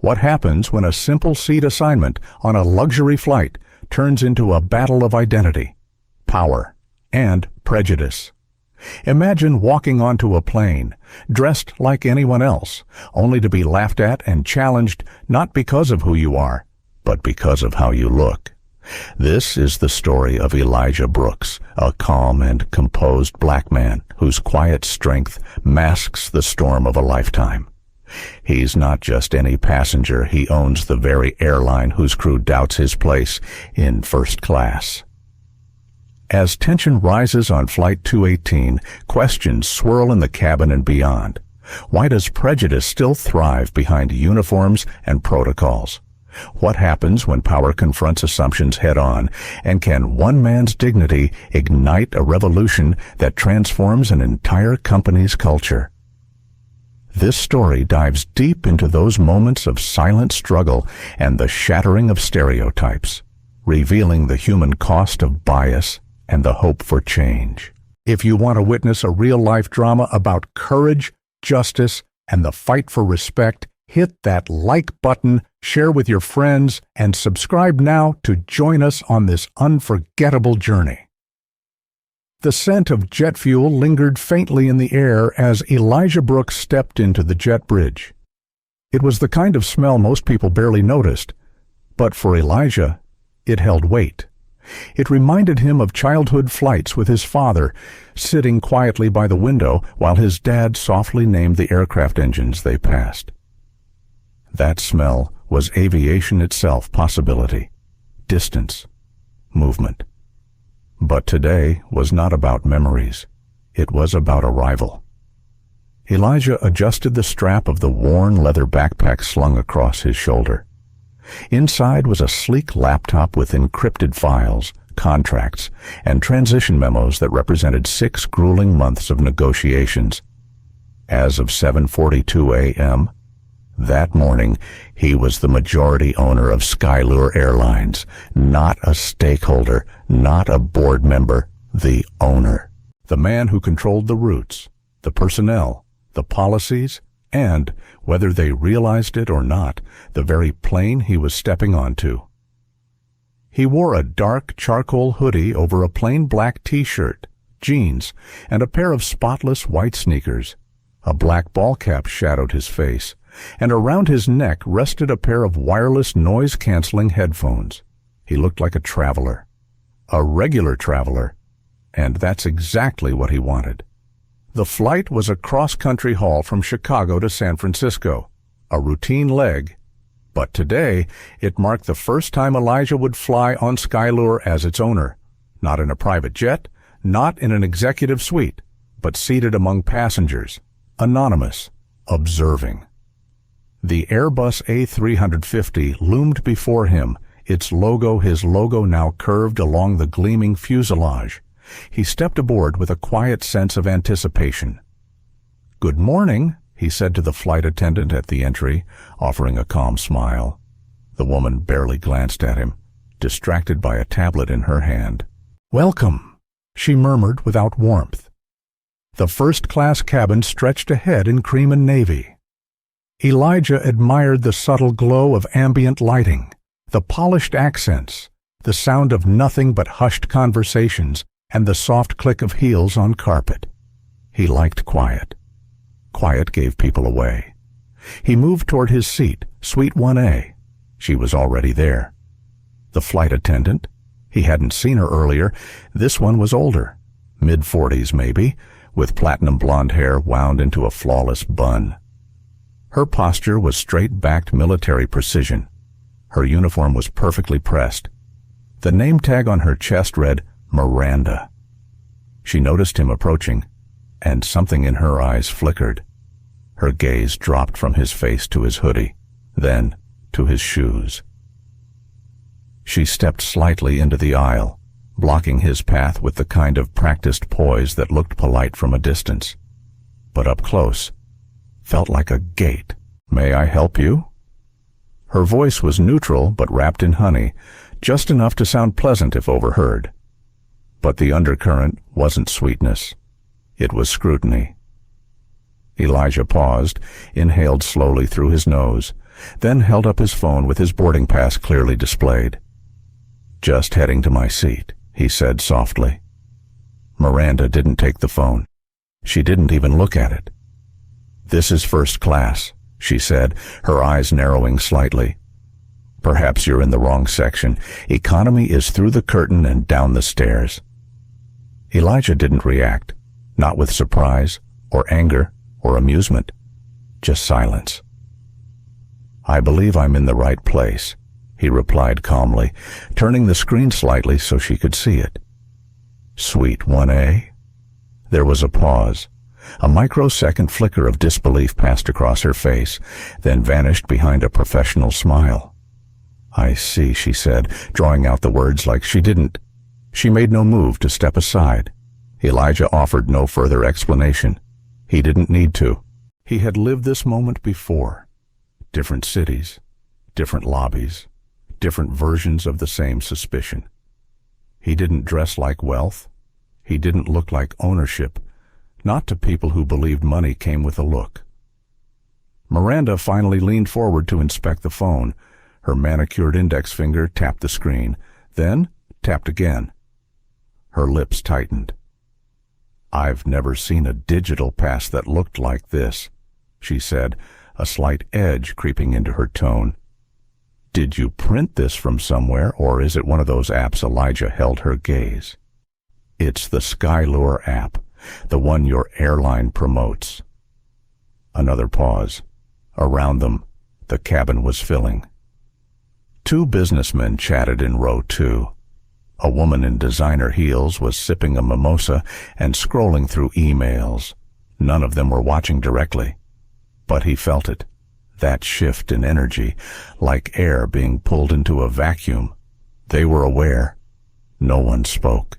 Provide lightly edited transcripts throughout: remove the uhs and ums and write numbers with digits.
What happens when a simple seat assignment on a luxury flight turns into a battle of identity, power, and prejudice? Imagine walking onto a plane, dressed like anyone else, only to be laughed at and challenged not because of who you are, but because of how you look. This is the story of Elijah Brooks, a calm and composed black man whose quiet strength masks the storm of a lifetime. He's not just any passenger, he owns the very airline whose crew doubts his place in first class. As tension rises on Flight 218, questions swirl in the cabin and beyond. Why does prejudice still thrive behind uniforms and protocols? What happens when power confronts assumptions head-on, and can one man's dignity ignite a revolution that transforms an entire company's culture? This story dives deep into those moments of silent struggle and the shattering of stereotypes, revealing the human cost of bias and the hope for change. If you want to witness a real-life drama about courage, justice, and the fight for respect, hit that like button, share with your friends, and subscribe now to join us on this unforgettable journey. The scent of jet fuel lingered faintly in the air as Elijah Brooks stepped into the jet bridge. It was the kind of smell most people barely noticed, but for Elijah, it held weight. It reminded him of childhood flights with his father, sitting quietly by the window while his dad softly named the aircraft engines they passed. That smell was aviation itself, possibility, distance, movement. But today was not about memories. It was about arrival. Elijah adjusted the strap of the worn leather backpack slung across his shoulder. Inside was a sleek laptop with encrypted files, contracts, and transition memos that represented 6 grueling months of negotiations. As of 7:42 a.m., that morning, he was the majority owner of Skylure Airlines, not a stakeholder, not a board member, the owner. The man who controlled the routes, the personnel, the policies, and, whether they realized it or not, the very plane he was stepping onto. He wore a dark charcoal hoodie over a plain black t-shirt, jeans, and a pair of spotless white sneakers. A black ball cap shadowed his face, and around his neck rested a pair of wireless noise-canceling headphones. He looked like a traveler, a regular traveler, and that's exactly what he wanted. The flight was a cross-country haul from Chicago to San Francisco, a routine leg, but today it marked the first time Elijah would fly on Skylure as its owner, not in a private jet, not in an executive suite, but seated among passengers, anonymous, observing. The Airbus A350 loomed before him, his logo now curved along the gleaming fuselage. He stepped aboard with a quiet sense of anticipation. "Good morning," he said to the flight attendant at the entry, offering a calm smile. The woman barely glanced at him, distracted by a tablet in her hand. "Welcome," she murmured without warmth. The first-class cabin stretched ahead in cream and navy. Elijah admired the subtle glow of ambient lighting, the polished accents, the sound of nothing but hushed conversations, and the soft click of heels on carpet. He liked quiet. Quiet gave people away. He moved toward his seat, Suite 1A. She was already there. The flight attendant? He hadn't seen her earlier. This one was older, mid-40s maybe, with platinum blonde hair wound into a flawless bun. Her posture was straight-backed military precision. Her uniform was perfectly pressed. The name tag on her chest read Miranda. She noticed him approaching, and something in her eyes flickered. Her gaze dropped from his face to his hoodie, then to his shoes. She stepped slightly into the aisle, blocking his path with the kind of practiced poise that looked polite from a distance. But up close, felt like a gate. "May I help you?" Her voice was neutral but wrapped in honey, just enough to sound pleasant if overheard. But the undercurrent wasn't sweetness. It was scrutiny. Elijah paused, inhaled slowly through his nose, then held up his phone with his boarding pass clearly displayed. "Just heading to my seat," he said softly. Miranda didn't take the phone. She didn't even look at it. "This is first class," she said, her eyes narrowing slightly. "Perhaps you're in the wrong section. Economy is through the curtain and down the stairs." Elijah didn't react, not with surprise or anger or amusement, just silence. "I believe I'm in the right place," he replied calmly, turning the screen slightly so she could see it. "Suite 1A? There was a pause. A microsecond flicker of disbelief passed across her face, then vanished behind a professional smile. "I see," she said, drawing out the words like she didn't. She made no move to step aside. Elijah offered no further explanation. He didn't need to. He had lived this moment before. Different cities, different lobbies, different versions of the same suspicion. He didn't dress like wealth. He didn't look like ownership, not to people who believed money came with a look. Miranda finally leaned forward to inspect the phone. Her manicured index finger tapped the screen, then tapped again. Her lips tightened. "I've never seen a digital pass that looked like this," she said, a slight edge creeping into her tone. "Did you print this from somewhere, or is it one of those apps?" Elijah held her gaze. "It's the Skylure app, the one your airline promotes." Another pause. Around them, the cabin was filling. Two businessmen chatted in row 2. A woman in designer heels was sipping a mimosa and scrolling through emails. None of them were watching directly, but he felt it. That shift in energy, like air being pulled into a vacuum. They were aware. No one spoke.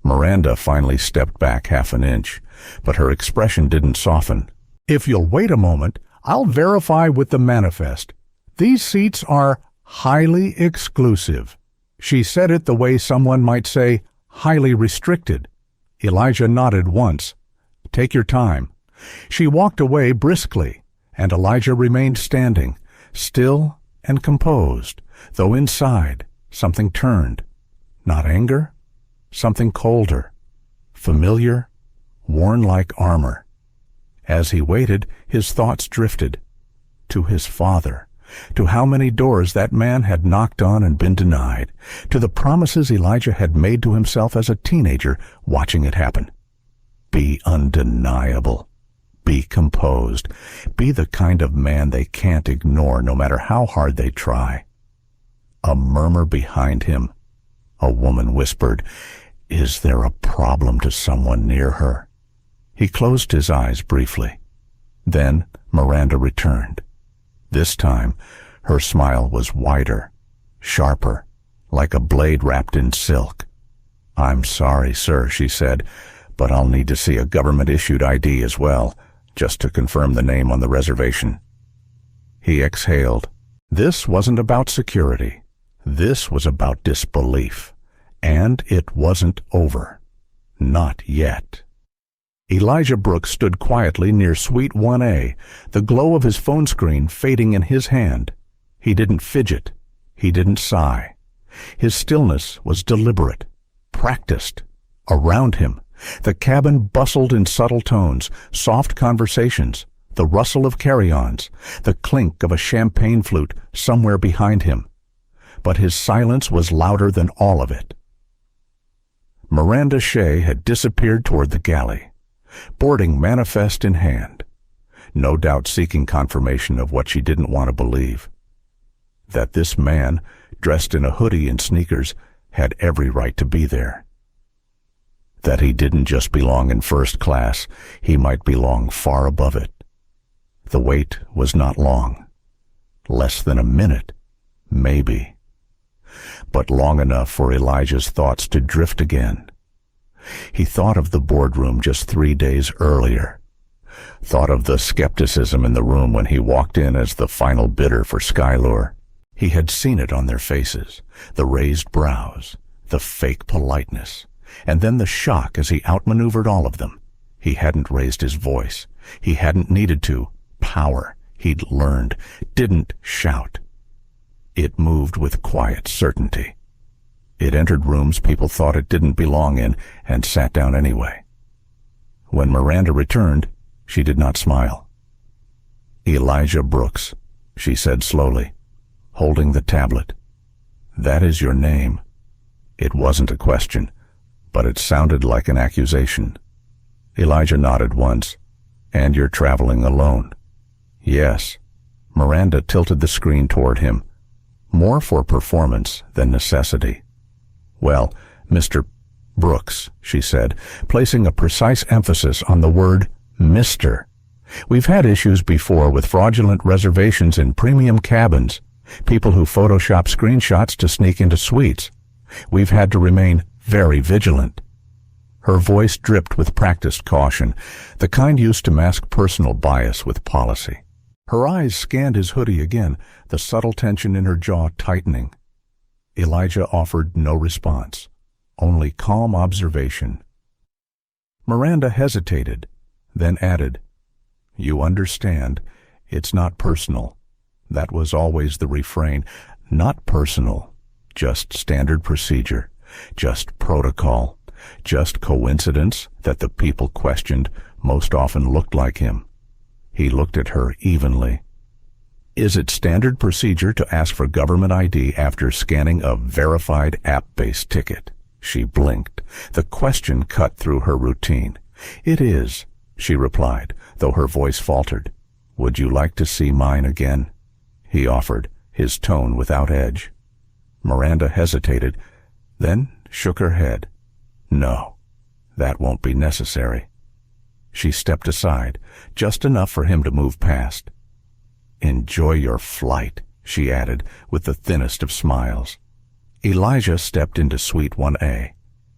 Miranda finally stepped back half an inch, but her expression didn't soften. "If you'll wait a moment, I'll verify with the manifest. These seats are highly exclusive." She said it the way someone might say, highly restricted. Elijah nodded once. "Take your time." She walked away briskly, and Elijah remained standing, still and composed, though inside something turned. Not anger, something colder, familiar, worn like armor. As he waited, his thoughts drifted to his father, to how many doors that man had knocked on and been denied, to the promises Elijah had made to himself as a teenager watching it happen. Be undeniable. Be composed. Be the kind of man they can't ignore no matter how hard they try. A murmur behind him. A woman whispered, "Is there a problem to someone near her?" He closed his eyes briefly. Then Miranda returned. This time, her smile was wider, sharper, like a blade wrapped in silk. "I'm sorry, sir," she said, "but I'll need to see a government-issued ID as well, just to confirm the name on the reservation." He exhaled. This wasn't about security. This was about disbelief. And it wasn't over. Not yet. Elijah Brooks stood quietly near Suite 1A, the glow of his phone screen fading in his hand. He didn't fidget. He didn't sigh. His stillness was deliberate, practiced. Around him, the cabin bustled in subtle tones, soft conversations, the rustle of carry-ons, the clink of a champagne flute somewhere behind him. But his silence was louder than all of it. Miranda Shea had disappeared toward the galley, boarding manifest in hand, no doubt seeking confirmation of what she didn't want to believe. That this man, dressed in a hoodie and sneakers, had every right to be there. That he didn't just belong in first class, he might belong far above it. The wait was not long. Less than a minute, maybe. But long enough for Elijah's thoughts to drift again. He thought of the boardroom just 3 days earlier. Thought of the skepticism in the room when he walked in as the final bidder for Skylure. He had seen it on their faces, the raised brows, the fake politeness, and then the shock as he outmaneuvered all of them. He hadn't raised his voice. He hadn't needed to. Power. he'd learned, didn't shout. It moved with quiet certainty. It entered rooms people thought it didn't belong in and sat down anyway. When Miranda returned, she did not smile. "Elijah Brooks," she said slowly, holding the tablet. "That is your name." It wasn't a question, but it sounded like an accusation. Elijah nodded once. "And you're traveling alone?" "Yes." Miranda tilted the screen toward him, more for performance than necessity. "Well, Mr. Brooks," she said, placing a precise emphasis on the word Mr. "We've had issues before with fraudulent reservations in premium cabins, people who Photoshop screenshots to sneak into suites. We've had to remain very vigilant." Her voice dripped with practiced caution, the kind used to mask personal bias with policy. Her eyes scanned his hoodie again, the subtle tension in her jaw tightening. Elijah offered no response, only calm observation. Miranda hesitated, then added, "You understand, it's not personal." That was always the refrain. Not personal, just standard procedure, just protocol, just coincidence that the people questioned most often looked like him. He looked at her evenly. "Is it standard procedure to ask for government ID after scanning a verified app-based ticket?" She blinked. The question cut through her routine. "It is," she replied, though her voice faltered. "Would you like to see mine again?" he offered, his tone without edge. Miranda hesitated, then shook her head. "No, that won't be necessary." She stepped aside, just enough for him to move past. "Enjoy your flight," she added, with the thinnest of smiles. Elijah stepped into Suite 1A.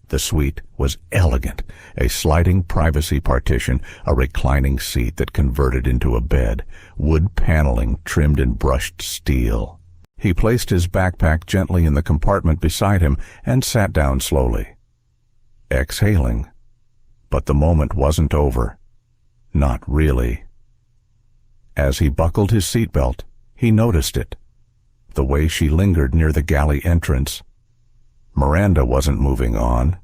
The suite was elegant, a sliding privacy partition, a reclining seat that converted into a bed, wood paneling trimmed in brushed steel. He placed his backpack gently in the compartment beside him and sat down slowly, exhaling. But the moment wasn't over. Not really. As he buckled his seatbelt, he noticed it. The way she lingered near the galley entrance. Miranda wasn't moving on.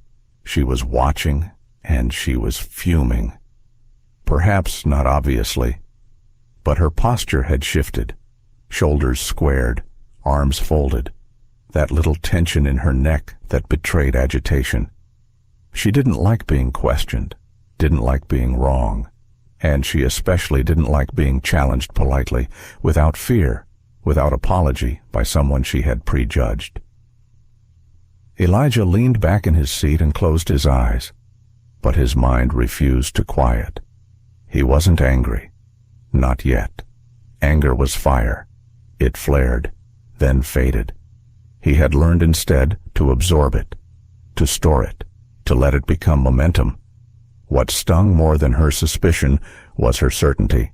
She was watching, and she was fuming. Perhaps not obviously, but her posture had shifted. Shoulders squared, arms folded. That little tension in her neck that betrayed agitation. She didn't like being questioned, didn't like being wrong, and she especially didn't like being challenged politely, without fear, without apology, by someone she had prejudged. Elijah leaned back in his seat and closed his eyes, but his mind refused to quiet. He wasn't angry. Not yet. Anger was fire. It flared, then faded. He had learned instead to absorb it, to store it, to let it become momentum. What stung more than her suspicion was her certainty,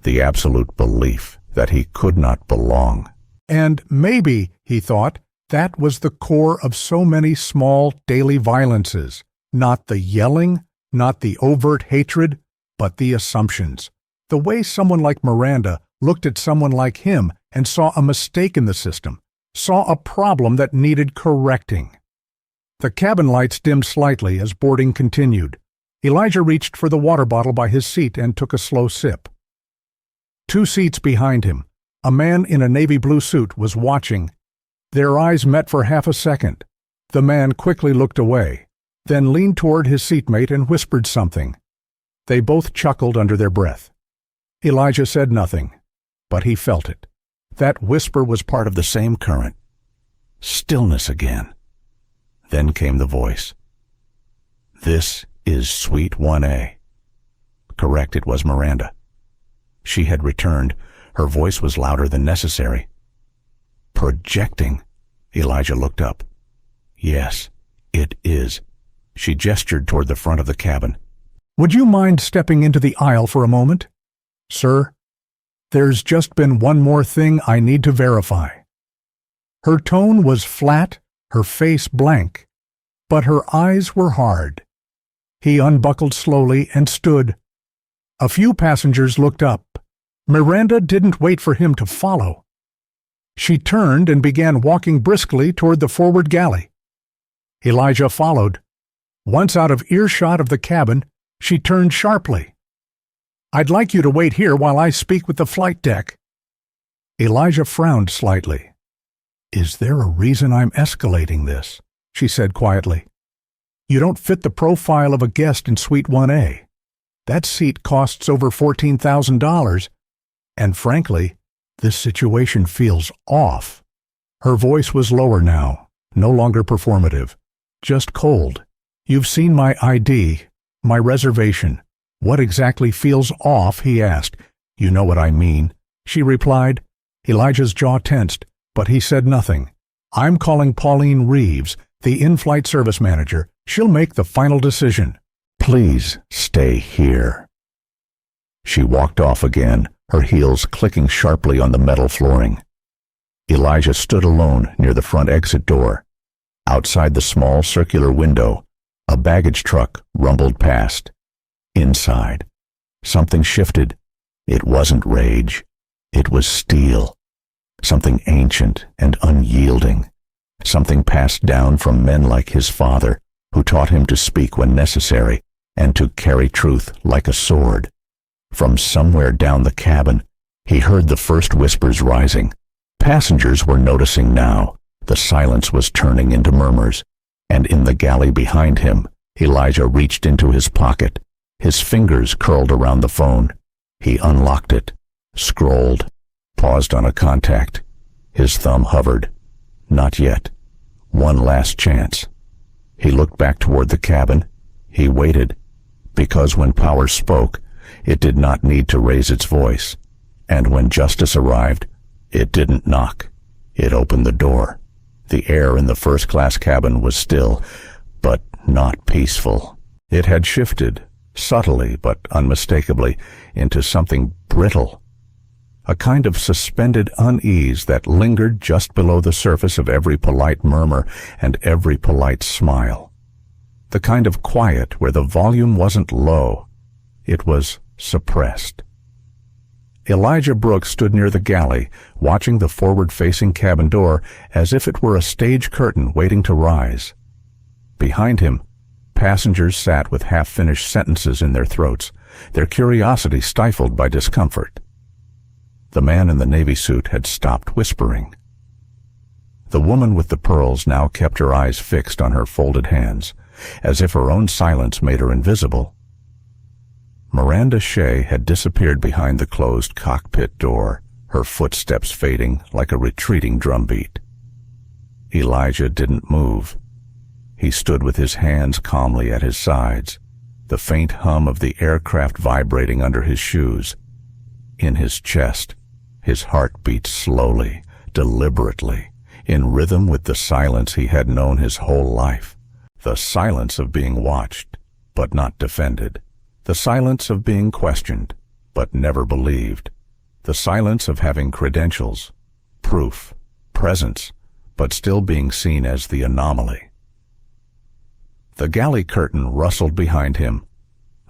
the absolute belief that he could not belong. And maybe, he thought, that was the core of so many small daily violences. Not the yelling, not the overt hatred, but the assumptions. The way someone like Miranda looked at someone like him and saw a mistake in the system, saw a problem that needed correcting. The cabin lights dimmed slightly as boarding continued. Elijah reached for the water bottle by his seat and took a slow sip. 2 seats behind him, a man in a navy blue suit was watching. Their eyes met for half a second. The man quickly looked away, then leaned toward his seatmate and whispered something. They both chuckled under their breath. Elijah said nothing, but he felt it. That whisper was part of the same current. Stillness again. Then came the voice. "This is Suite 1A. Correct, it was Miranda. She had returned. Her voice was louder than necessary. "Projecting." Elijah looked up. "Yes, it is." She gestured toward the front of the cabin. "Would you mind stepping into the aisle for a moment? Sir, there's just been one more thing I need to verify." Her tone was flat, her face blank, but her eyes were hard. He unbuckled slowly and stood. A few passengers looked up. Miranda didn't wait for him to follow. She turned and began walking briskly toward the forward galley. Elijah followed. Once out of earshot of the cabin, she turned sharply. "I'd like you to wait here while I speak with the flight deck." Elijah frowned slightly. "Is there a reason I'm escalating this?" she said quietly. "You don't fit the profile of a guest in Suite 1A. That seat costs over $14,000, and frankly, this situation feels off." Her voice was lower now, no longer performative, just cold. "You've seen my ID, my reservation. What exactly feels off?" he asked. "You know what I mean," she replied. Elijah's jaw tensed, but he said nothing. "I'm calling Pauline Reeves, the in-flight service manager. She'll make the final decision." "Please stay here." She walked off again, her heels clicking sharply on the metal flooring. Elijah stood alone near the front exit door. Outside the small circular window, a baggage truck rumbled past. Inside, something shifted. It wasn't rage. It was steel. Something ancient and unyielding. Something passed down from men like his father, who taught him to speak when necessary and to carry truth like a sword. From somewhere down the cabin, he heard the first whispers rising. Passengers were noticing now. The silence was turning into murmurs, and in the galley behind him, Elijah reached into his pocket. His fingers curled around the phone. He unlocked it, scrolled, paused on a contact. His thumb hovered. Not yet. One last chance. He looked back toward the cabin. He waited, because when power spoke, it did not need to raise its voice. And when justice arrived, it didn't knock. It opened the door. The air in the first-class cabin was still, but not peaceful. It had shifted, subtly but unmistakably, into something brittle. A kind of suspended unease that lingered just below the surface of every polite murmur and every polite smile. The kind of quiet where the volume wasn't low. It was suppressed. Elijah Brooks stood near the galley, watching the forward-facing cabin door as if it were a stage curtain waiting to rise. Behind him, passengers sat with half-finished sentences in their throats, their curiosity stifled by discomfort. The man in the navy suit had stopped whispering. The woman with the pearls now kept her eyes fixed on her folded hands, as if her own silence made her invisible. Miranda Shea had disappeared behind the closed cockpit door, her footsteps fading like a retreating drumbeat. Elijah didn't move. He stood with his hands calmly at his sides, the faint hum of the aircraft vibrating under his shoes. In his chest, his heart beat slowly, deliberately, in rhythm with the silence he had known his whole life. The silence of being watched, but not defended. The silence of being questioned, but never believed. The silence of having credentials, proof, presence, but still being seen as the anomaly. The galley curtain rustled behind him.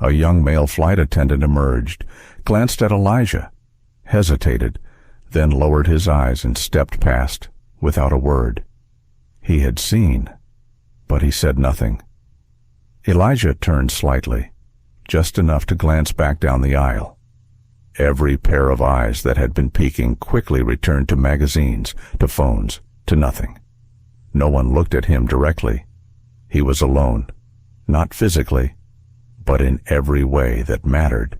A young male flight attendant emerged, glanced at Elijah, hesitated, then lowered his eyes and stepped past without a word. He had seen, but he said nothing. Elijah turned slightly, just enough to glance back down the aisle. Every pair of eyes that had been peeking quickly returned to magazines, to phones, to nothing. No one looked at him directly. He was alone, not physically, but in every way that mattered.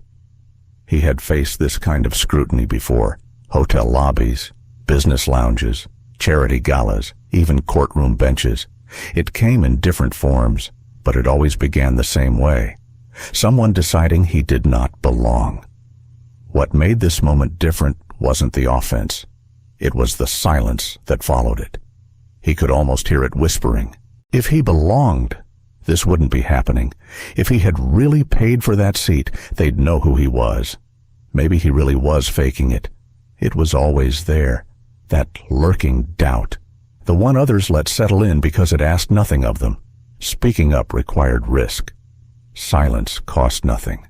He had faced this kind of scrutiny before: hotel lobbies, business lounges, charity galas, even courtroom benches. It came in different forms, but it always began the same way: someone deciding he did not belong. What made this moment different wasn't the offense. It was the silence that followed it. He could almost hear it whispering. If he belonged, this wouldn't be happening. If he had really paid for that seat, they'd know who he was. Maybe he really was faking it. It was always there, that lurking doubt, the one others let settle in because it asked nothing of them. Speaking up required risk. Silence cost nothing.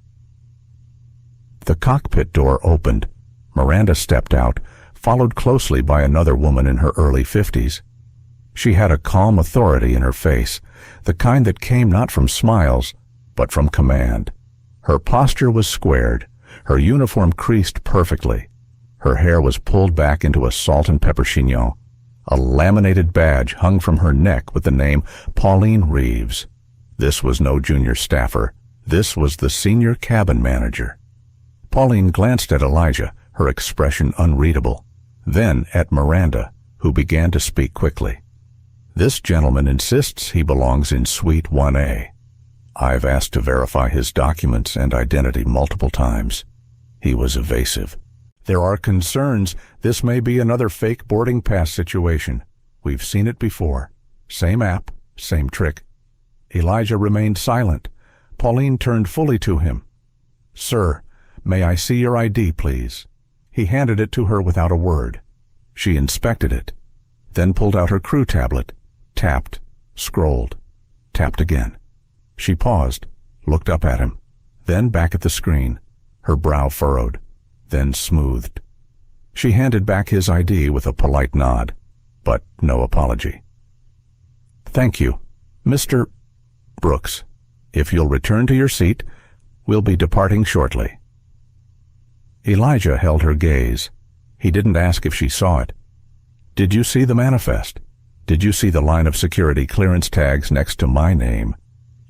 The cockpit door opened. Miranda stepped out, followed closely by another woman in her early 50s. She had a calm authority in her face, the kind that came not from smiles, but from command. Her posture was squared, her uniform creased perfectly. Her hair was pulled back into a salt and pepper chignon. A laminated badge hung from her neck with the name Pauline Reeves. This was no junior staffer. This was the senior cabin manager. Pauline glanced at Elijah, her expression unreadable, then at Miranda, who began to speak quickly. "This gentleman insists he belongs in Suite 1A. I've asked to verify his documents and identity multiple times. He was evasive. There are concerns this may be another fake boarding pass situation. We've seen it before. Same app, same trick." Elijah remained silent. Pauline turned fully to him. "Sir, may I see your ID, please?" He handed it to her without a word. She inspected it, then pulled out her crew tablet, tapped, scrolled, tapped again. She paused, looked up at him, then back at the screen, her brow furrowed, then smoothed. She handed back his ID with a polite nod, but no apology. "Thank you, Mr. Brooks. If you'll return to your seat, we'll be departing shortly." Elijah held her gaze. He didn't ask if she saw it. "Did you see the manifest? Did you see the line of security clearance tags next to my name?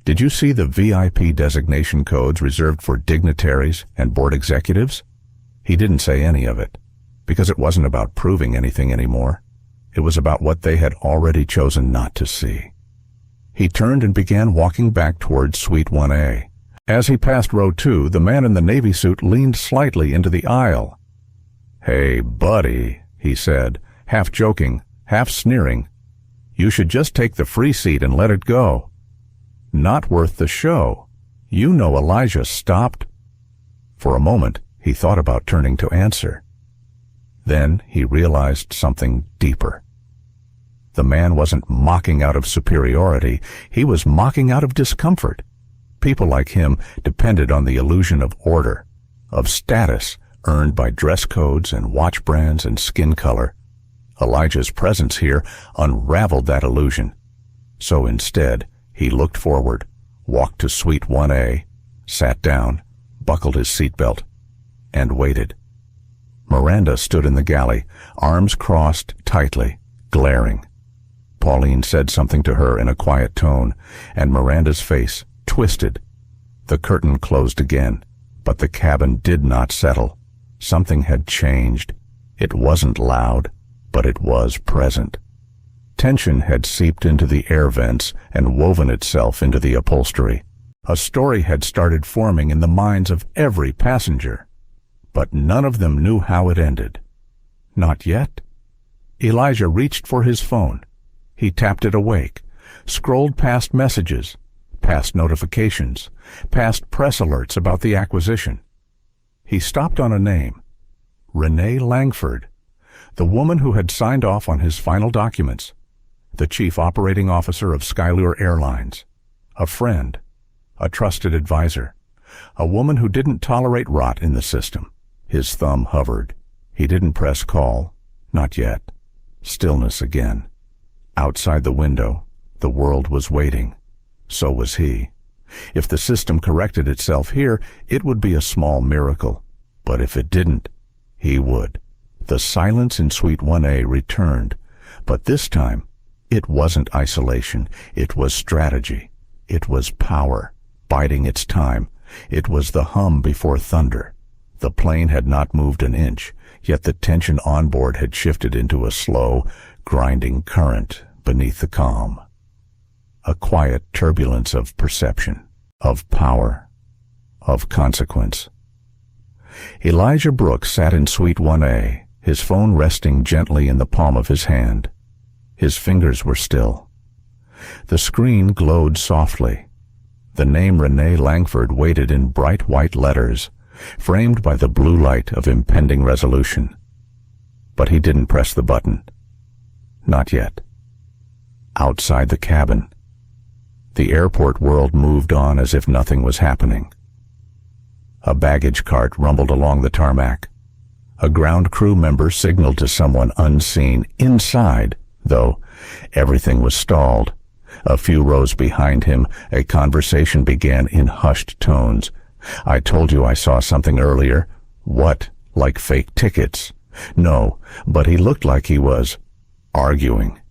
Did you see the VIP designation codes reserved for dignitaries and board executives?" He didn't say any of it, because it wasn't about proving anything anymore. It was about what they had already chosen not to see. He turned and began walking back towards Suite 1A. As he passed row 2, the man in the navy suit leaned slightly into the aisle. "Hey, buddy," he said, half joking, half sneering. "You should just take the free seat and let it go." "Not worth the show. You know Elijah stopped." For a moment, he thought about turning to answer. Then he realized something deeper. The man wasn't mocking out of superiority. He was mocking out of discomfort. People like him depended on the illusion of order, of status earned by dress codes and watch brands and skin color. Elijah's presence here unraveled that illusion. So instead, he looked forward, walked to Suite 1A, sat down, buckled his seatbelt, and waited. Miranda stood in the galley, arms crossed tightly, glaring. Pauline said something to her in a quiet tone, and Miranda's face twisted. The curtain closed again, but the cabin did not settle. Something had changed. It wasn't loud, but it was present. Tension had seeped into the air vents and woven itself into the upholstery. A story had started forming in the minds of every passenger, but none of them knew how it ended. Not yet. Elijah reached for his phone. He tapped it awake, scrolled past messages, past notifications, past press alerts about the acquisition. He stopped on a name, Renee Langford, the woman who had signed off on his final documents, the chief operating officer of Skylure Airlines, a friend, a trusted advisor, a woman who didn't tolerate rot in the system. His thumb hovered. He didn't press call, not yet. Stillness again. Outside the window, the world was waiting. So was he. If the system corrected itself here, it would be a small miracle. But if it didn't, he would. The silence in Suite 1A returned, but this time, it wasn't isolation. It was strategy. It was power, biding its time. It was the hum before thunder. The plane had not moved an inch, yet the tension on board had shifted into a slow, grinding current beneath the calm. A quiet turbulence of perception, of power, of consequence. Elijah Brooks sat in Suite 1A, his phone resting gently in the palm of his hand. His fingers were still. The screen glowed softly. The name Renee Langford waited in bright white letters, framed by the blue light of impending resolution. But he didn't press the button. Not yet. Outside the cabin, the airport world moved on as if nothing was happening. A baggage cart rumbled along the tarmac. A ground crew member signaled to someone unseen inside, though everything was stalled. A few rows behind him, a conversation began in hushed tones. "I told you I saw something earlier." "What? Like fake tickets?" "No, but he looked like he was arguing."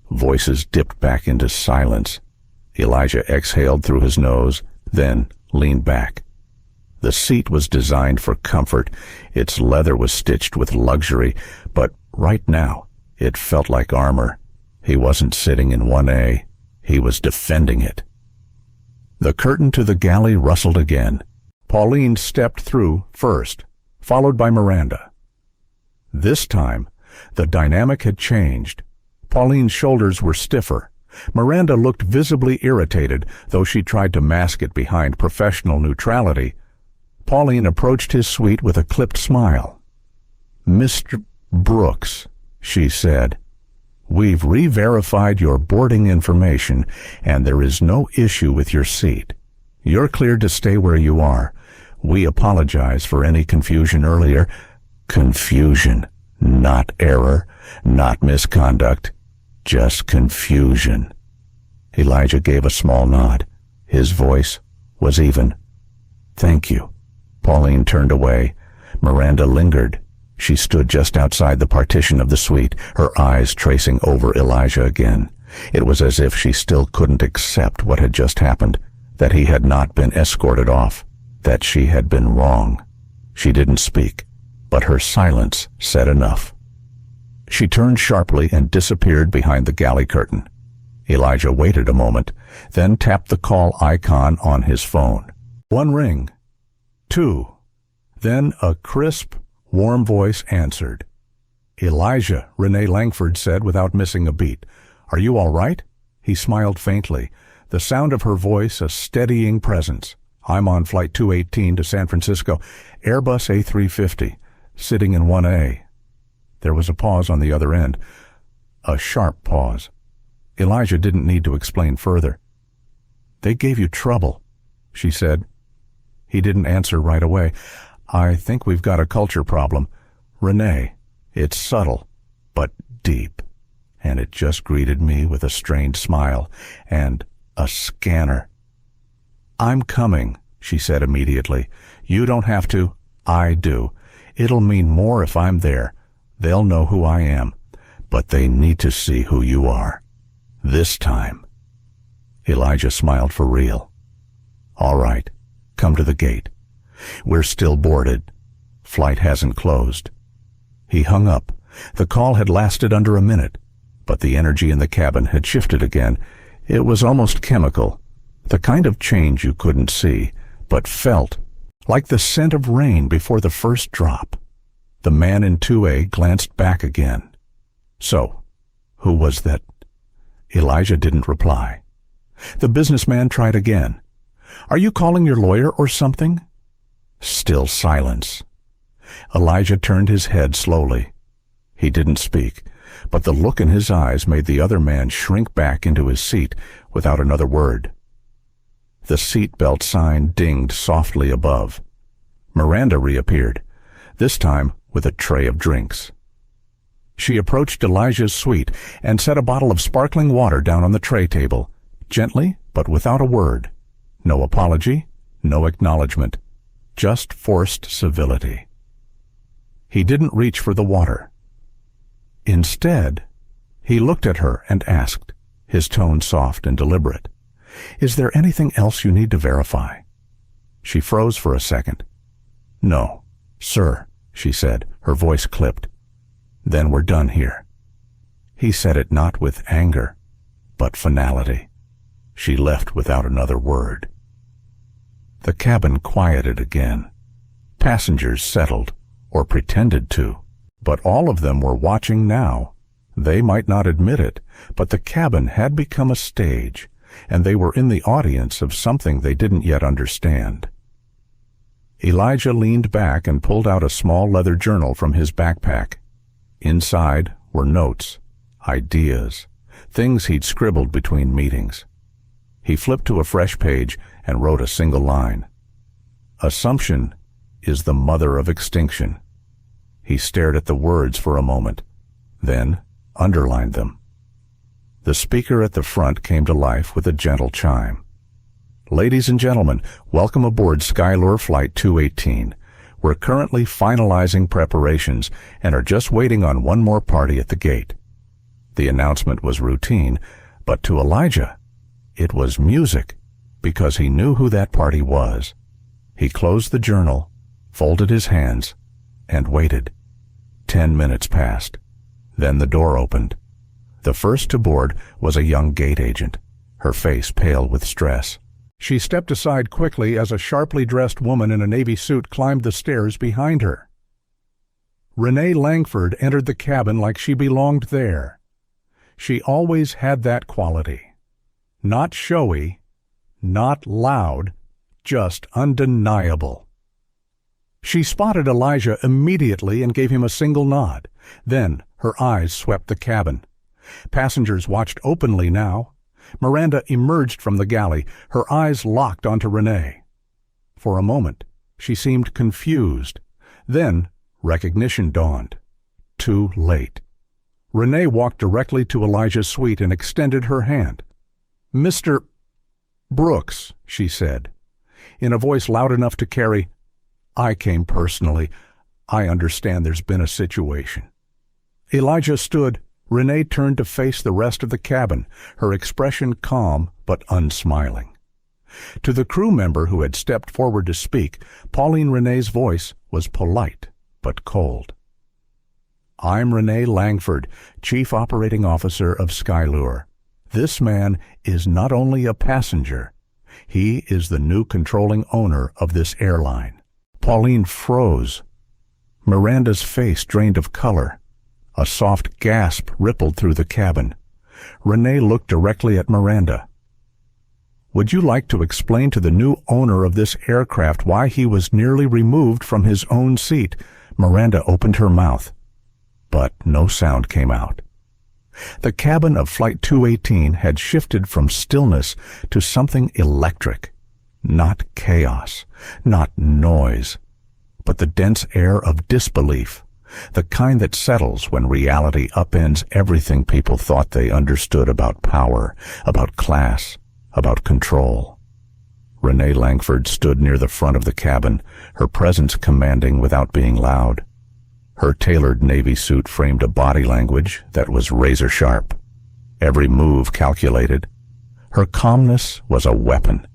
Voices dipped back into silence. Elijah exhaled through his nose, then leaned back. The seat was designed for comfort. Its leather was stitched with luxury, but right now it felt like armor. He wasn't sitting in 1A. He was defending it. The curtain to the galley rustled again. Pauline stepped through first, followed by Miranda. This time, the dynamic had changed. Pauline's shoulders were stiffer. Miranda looked visibly irritated, though she tried to mask it behind professional neutrality. Pauline approached his suite with a clipped smile. "Mr. Brooks," she said, "we've re-verified your boarding information, and there is no issue with your seat. You're cleared to stay where you are. We apologize for any confusion earlier." Confusion, not error, not misconduct, just confusion. Elijah gave a small nod. His voice was even. "Thank you." Pauline turned away. Miranda lingered. She stood just outside the partition of the suite, her eyes tracing over Elijah again. It was as if she still couldn't accept what had just happened, that he had not been escorted off, that she had been wrong. She didn't speak, but her silence said enough. She turned sharply and disappeared behind the galley curtain. Elijah waited a moment, then tapped the call icon on his phone. 1 ring. 2. Then a crisp, warm voice answered. "Elijah," Renee Langford said without missing a beat. "Are you all right?" He smiled faintly, the sound of her voice a steadying presence. "I'm on Flight 218 to San Francisco, Airbus A350, sitting in 1A. There was a pause on the other end. A sharp pause. Elijah didn't need to explain further. "They gave you trouble," she said. He didn't answer right away. "I think we've got a culture problem. Renee, it's subtle, but deep." And it just greeted me with a strained smile and a scanner. "I'm coming," she said immediately. "You don't have to. I do. It'll mean more if I'm there. They'll know who I am. But they need to see who you are. This time." Elijah smiled for real. "All right. Come to the gate. We're still boarded. Flight hasn't closed." He hung up. The call had lasted under a minute, but the energy in the cabin had shifted again. It was almost chemical, the kind of change you couldn't see, but felt, like the scent of rain before the first drop. The man in 2A glanced back again. "So, who was that?" Elijah didn't reply. The businessman tried again. "Are you calling your lawyer or something?" Still silence. Elijah turned his head slowly. He didn't speak, but the look in his eyes made the other man shrink back into his seat without another word. The seatbelt sign dinged softly above. Miranda reappeared, this time with a tray of drinks. She approached Elijah's suite and set a bottle of sparkling water down on the tray table, gently but without a word. No apology, no acknowledgement, just forced civility. He didn't reach for the water. Instead, he looked at her and asked, his tone soft and deliberate, "Is there anything else you need to verify?" She froze for a second. "No, sir," she said, her voice clipped. "Then we're done here." He said it not with anger, but finality. She left without another word. The cabin quieted again. Passengers settled, or pretended to, but all of them were watching now. They might not admit it, but the cabin had become a stage, and they were in the audience of something they didn't yet understand. Elijah leaned back and pulled out a small leather journal from his backpack. Inside were notes, ideas, things he'd scribbled between meetings. He flipped to a fresh page and wrote a single line. "Assumption is the mother of extinction." He stared at the words for a moment, then underlined them. The speaker at the front came to life with a gentle chime. Ladies and gentlemen, welcome aboard Skylure Flight 218. We're currently finalizing preparations and are just waiting on one more party at the gate. The announcement was routine, but to Elijah, it was music, because he knew who that party was. He closed the journal, folded his hands, and waited. 10 minutes passed. Then the door opened. The first to board was a young gate agent, her face pale with stress. She stepped aside quickly as a sharply dressed woman in a navy suit climbed the stairs behind her. Renee Langford entered the cabin like she belonged there. She always had that quality. Not showy, not loud, just undeniable. She spotted Elijah immediately and gave him a single nod. Then her eyes swept the cabin. Passengers watched openly now. Miranda emerged from the galley, her eyes locked onto Renee. For a moment, she seemed confused. Then, recognition dawned. Too late. Renee walked directly to Elijah's suite and extended her hand. "Mr. Brooks," she said, in a voice loud enough to carry, "I came personally. I understand there's been a situation." Elijah stood. Renee turned to face the rest of the cabin, her expression calm but unsmiling. To the crew member who had stepped forward to speak, Pauline Renee's voice was polite but cold. "I'm Renee Langford, Chief Operating Officer of Skylure. This man is not only a passenger, he is the new controlling owner of this airline." Pauline froze. Miranda's face drained of color. A soft gasp rippled through the cabin. Renee looked directly at Miranda. "Would you like to explain to the new owner of this aircraft why he was nearly removed from his own seat?" Miranda opened her mouth, but no sound came out. The cabin of Flight 218 had shifted from stillness to something electric. Not chaos, not noise, but the dense air of disbelief. The kind that settles when reality upends everything people thought they understood about power, about class, about control. Renee Langford stood near the front of the cabin, her presence commanding without being loud. Her tailored navy suit framed a body language that was razor-sharp, every move calculated. Her calmness was a weapon,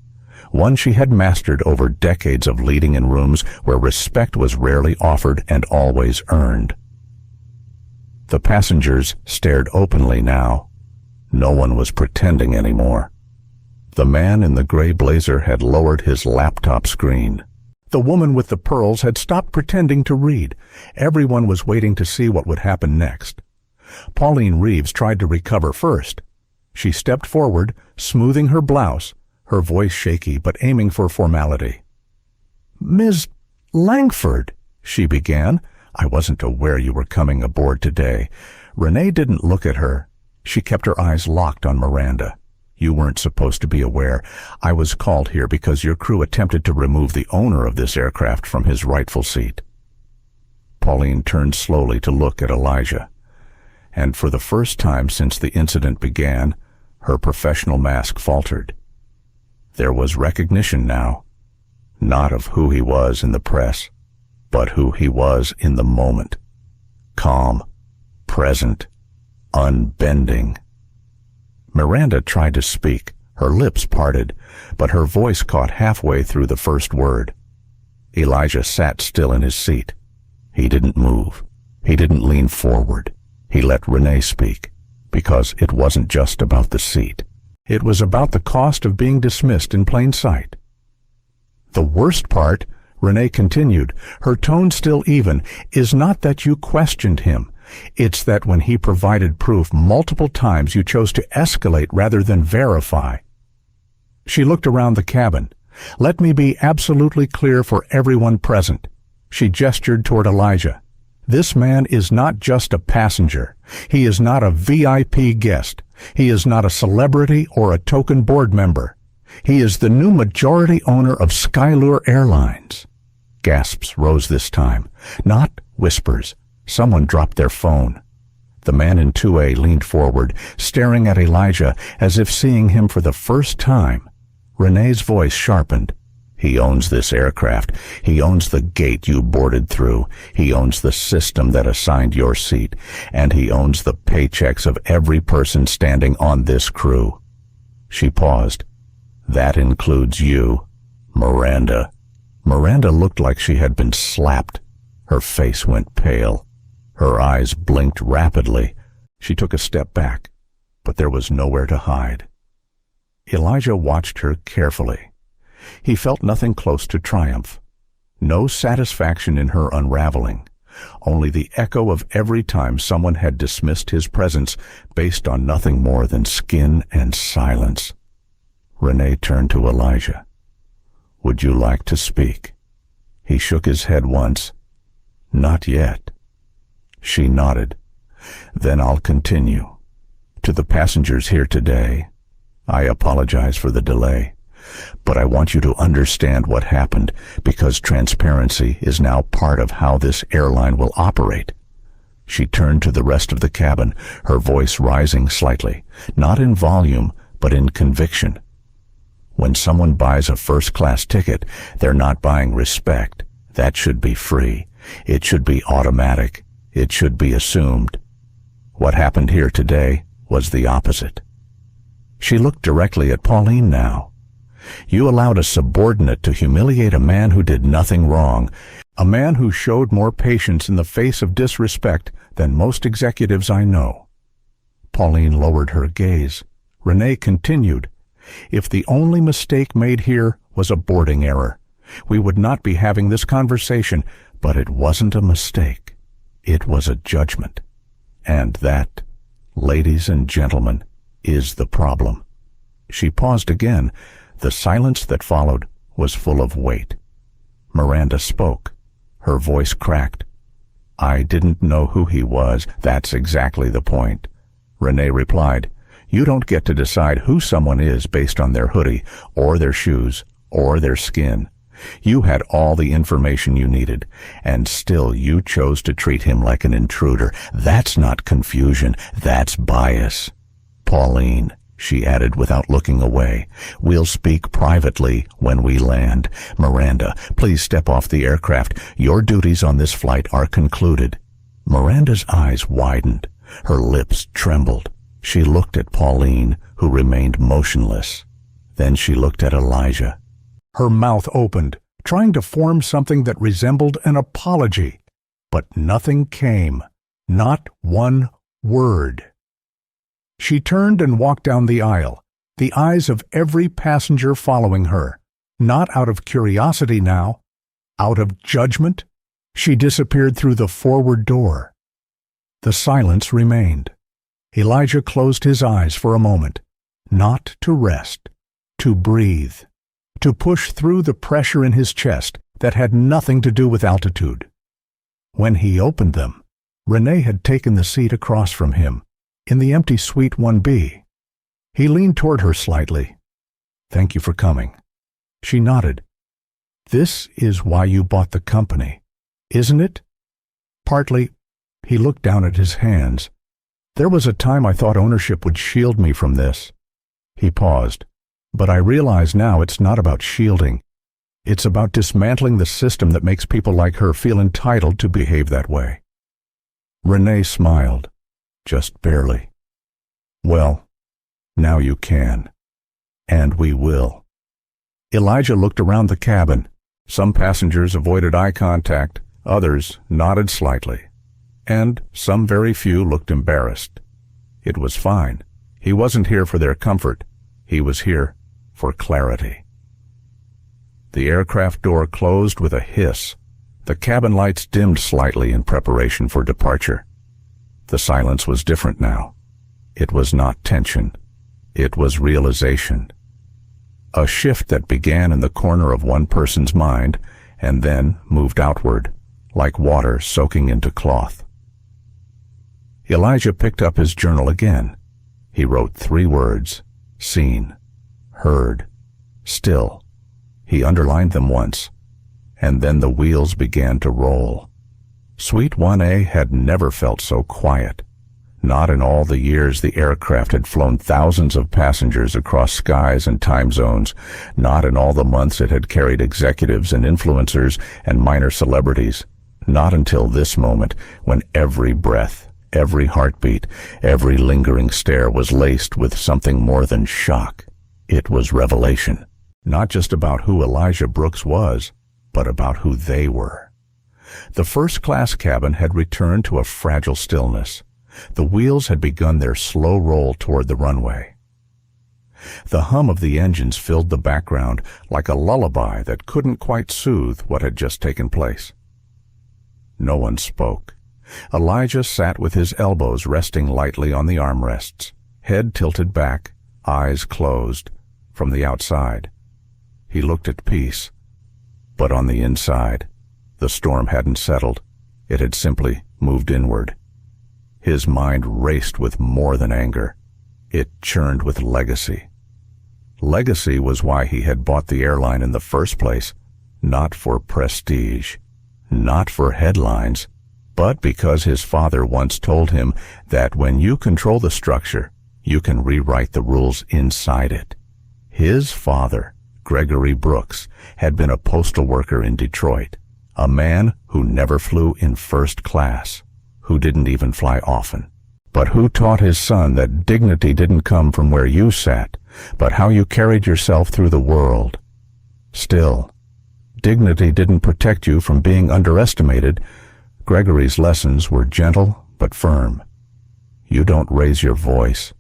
one she had mastered over decades of leading in rooms where respect was rarely offered and always earned. The passengers stared openly now. No one was pretending anymore. The man in the gray blazer had lowered his laptop screen. The woman with the pearls had stopped pretending to read. Everyone was waiting to see what would happen next. Pauline Reeves tried to recover first. She stepped forward, smoothing her blouse, her voice shaky but aiming for formality. "Ms. Langford," she began. "I wasn't aware you were coming aboard today." Renee didn't look at her. She kept her eyes locked on Miranda. "You weren't supposed to be aware. I was called here because your crew attempted to remove the owner of this aircraft from his rightful seat." Pauline turned slowly to look at Elijah. And for the first time since the incident began, her professional mask faltered. There was recognition now, not of who he was in the press, but who he was in the moment. Calm, present, unbending. Miranda tried to speak, her lips parted, but her voice caught halfway through the first word. Elijah sat still in his seat. He didn't move. He didn't lean forward. He let Renee speak, because it wasn't just about the seat. It was about the cost of being dismissed in plain sight. "The worst part," Renee continued, her tone still even, "is not that you questioned him. It's that when he provided proof multiple times you chose to escalate rather than verify." She looked around the cabin. "Let me be absolutely clear for everyone present." She gestured toward Elijah. "This man is not just a passenger. He is not a VIP guest. He is not a celebrity or a token board member. He is the new majority owner of Skylure Airlines." Gasps rose this time, not whispers, Someone dropped their phone. The man in 2A leaned forward, staring at Elijah as if seeing him for the first time. Renee's voice sharpened. He owns this aircraft. He owns the gate you boarded through. He owns the system that assigned your seat. And he owns the paychecks of every person standing on this crew. She paused. That includes you, Miranda. Miranda looked like she had been slapped. Her face went pale. Her eyes blinked rapidly. She took a step back, but there was nowhere to hide. Elijah watched her carefully. He felt nothing close to triumph. No satisfaction in her unraveling. Only the echo of every time someone had dismissed his presence based on nothing more than skin and silence. Renee turned to Elijah. "Would you like to speak?" He shook his head once. "Not yet." She nodded. "Then I'll continue. To the passengers here today, I apologize for the delay, but I want you to understand what happened because transparency is now part of how this airline will operate." She turned to the rest of the cabin, her voice rising slightly, not in volume, but in conviction. When someone buys a first-class ticket, they're not buying respect. That should be free. It should be automatic. It should be assumed. What happened here today was the opposite. She looked directly at Pauline now. You allowed a subordinate to humiliate a man who did nothing wrong, a man who showed more patience in the face of disrespect than most executives I know. Pauline lowered her gaze. Renee continued, "If the only mistake made here was a boarding error, we would not be having this conversation, but it wasn't a mistake. It was a judgment. And that, ladies and gentlemen, is the problem." She paused again. The silence that followed was full of weight. Miranda spoke. Her voice cracked. "I didn't know who he was. That's exactly the point." Renee replied, "You don't get to decide who someone is based on their hoodie, or their shoes, or their skin. You had all the information you needed, and still you chose to treat him like an intruder. That's not confusion, that's bias." "Pauline," she added without looking away, "we'll speak privately when we land. Miranda, please step off the aircraft. Your duties on this flight are concluded." Miranda's eyes widened. Her lips trembled. She looked at Pauline, who remained motionless. Then she looked at Elijah. Her mouth opened, trying to form something that resembled an apology, but nothing came, not one word. She turned and walked down the aisle, the eyes of every passenger following her, not out of curiosity now, out of judgment. She disappeared through the forward door. The silence remained. Elijah closed his eyes for a moment, not to rest, to breathe, to push through the pressure in his chest that had nothing to do with altitude. When he opened them, Renee had taken the seat across from him, in the empty suite 1B. He leaned toward her slightly. "Thank you for coming." She nodded. "This is why you bought the company, isn't it?" "Partly." He looked down at his hands. "There was a time I thought ownership would shield me from this." He paused. "But I realize now it's not about shielding. It's about dismantling the system that makes people like her feel entitled to behave that way." Renee smiled, just barely. "Well, now you can. And we will." Elijah looked around the cabin. Some passengers avoided eye contact, others nodded slightly, and some very few looked embarrassed. It was fine. He wasn't here for their comfort. He was here for clarity. The aircraft door closed with a hiss. The cabin lights dimmed slightly in preparation for departure. The silence was different now. It was not tension. It was realization. A shift that began in the corner of one person's mind and then moved outward, like water soaking into cloth. Elijah picked up his journal again. He wrote 3 words: seen, heard, still. He underlined them once, and then the wheels began to roll. Suite 1A had never felt so quiet. Not in all the years the aircraft had flown thousands of passengers across skies and time zones. Not in all the months it had carried executives and influencers and minor celebrities. Not until this moment, when every breath, every heartbeat, every lingering stare was laced with something more than shock. It was revelation. Not just about who Elijah Brooks was, but about who they were. The first-class cabin had returned to a fragile stillness. The wheels had begun their slow roll toward the runway. The hum of the engines filled the background like a lullaby that couldn't quite soothe what had just taken place. No one spoke. Elijah sat with his elbows resting lightly on the armrests, head tilted back, eyes closed. From the outside, he looked at peace. But on the inside, the storm hadn't settled. It had simply moved inward. His mind raced with more than anger. It churned with legacy. Legacy was why he had bought the airline in the first place, not for prestige, not for headlines, but because his father once told him that when you control the structure, you can rewrite the rules inside it. His father, Gregory Brooks, had been a postal worker in Detroit, a man who never flew in first class, who didn't even fly often, but who taught his son that dignity didn't come from where you sat, but how you carried yourself through the world. Still, dignity didn't protect you from being underestimated. Gregory's lessons were gentle but firm. You don't raise your voice.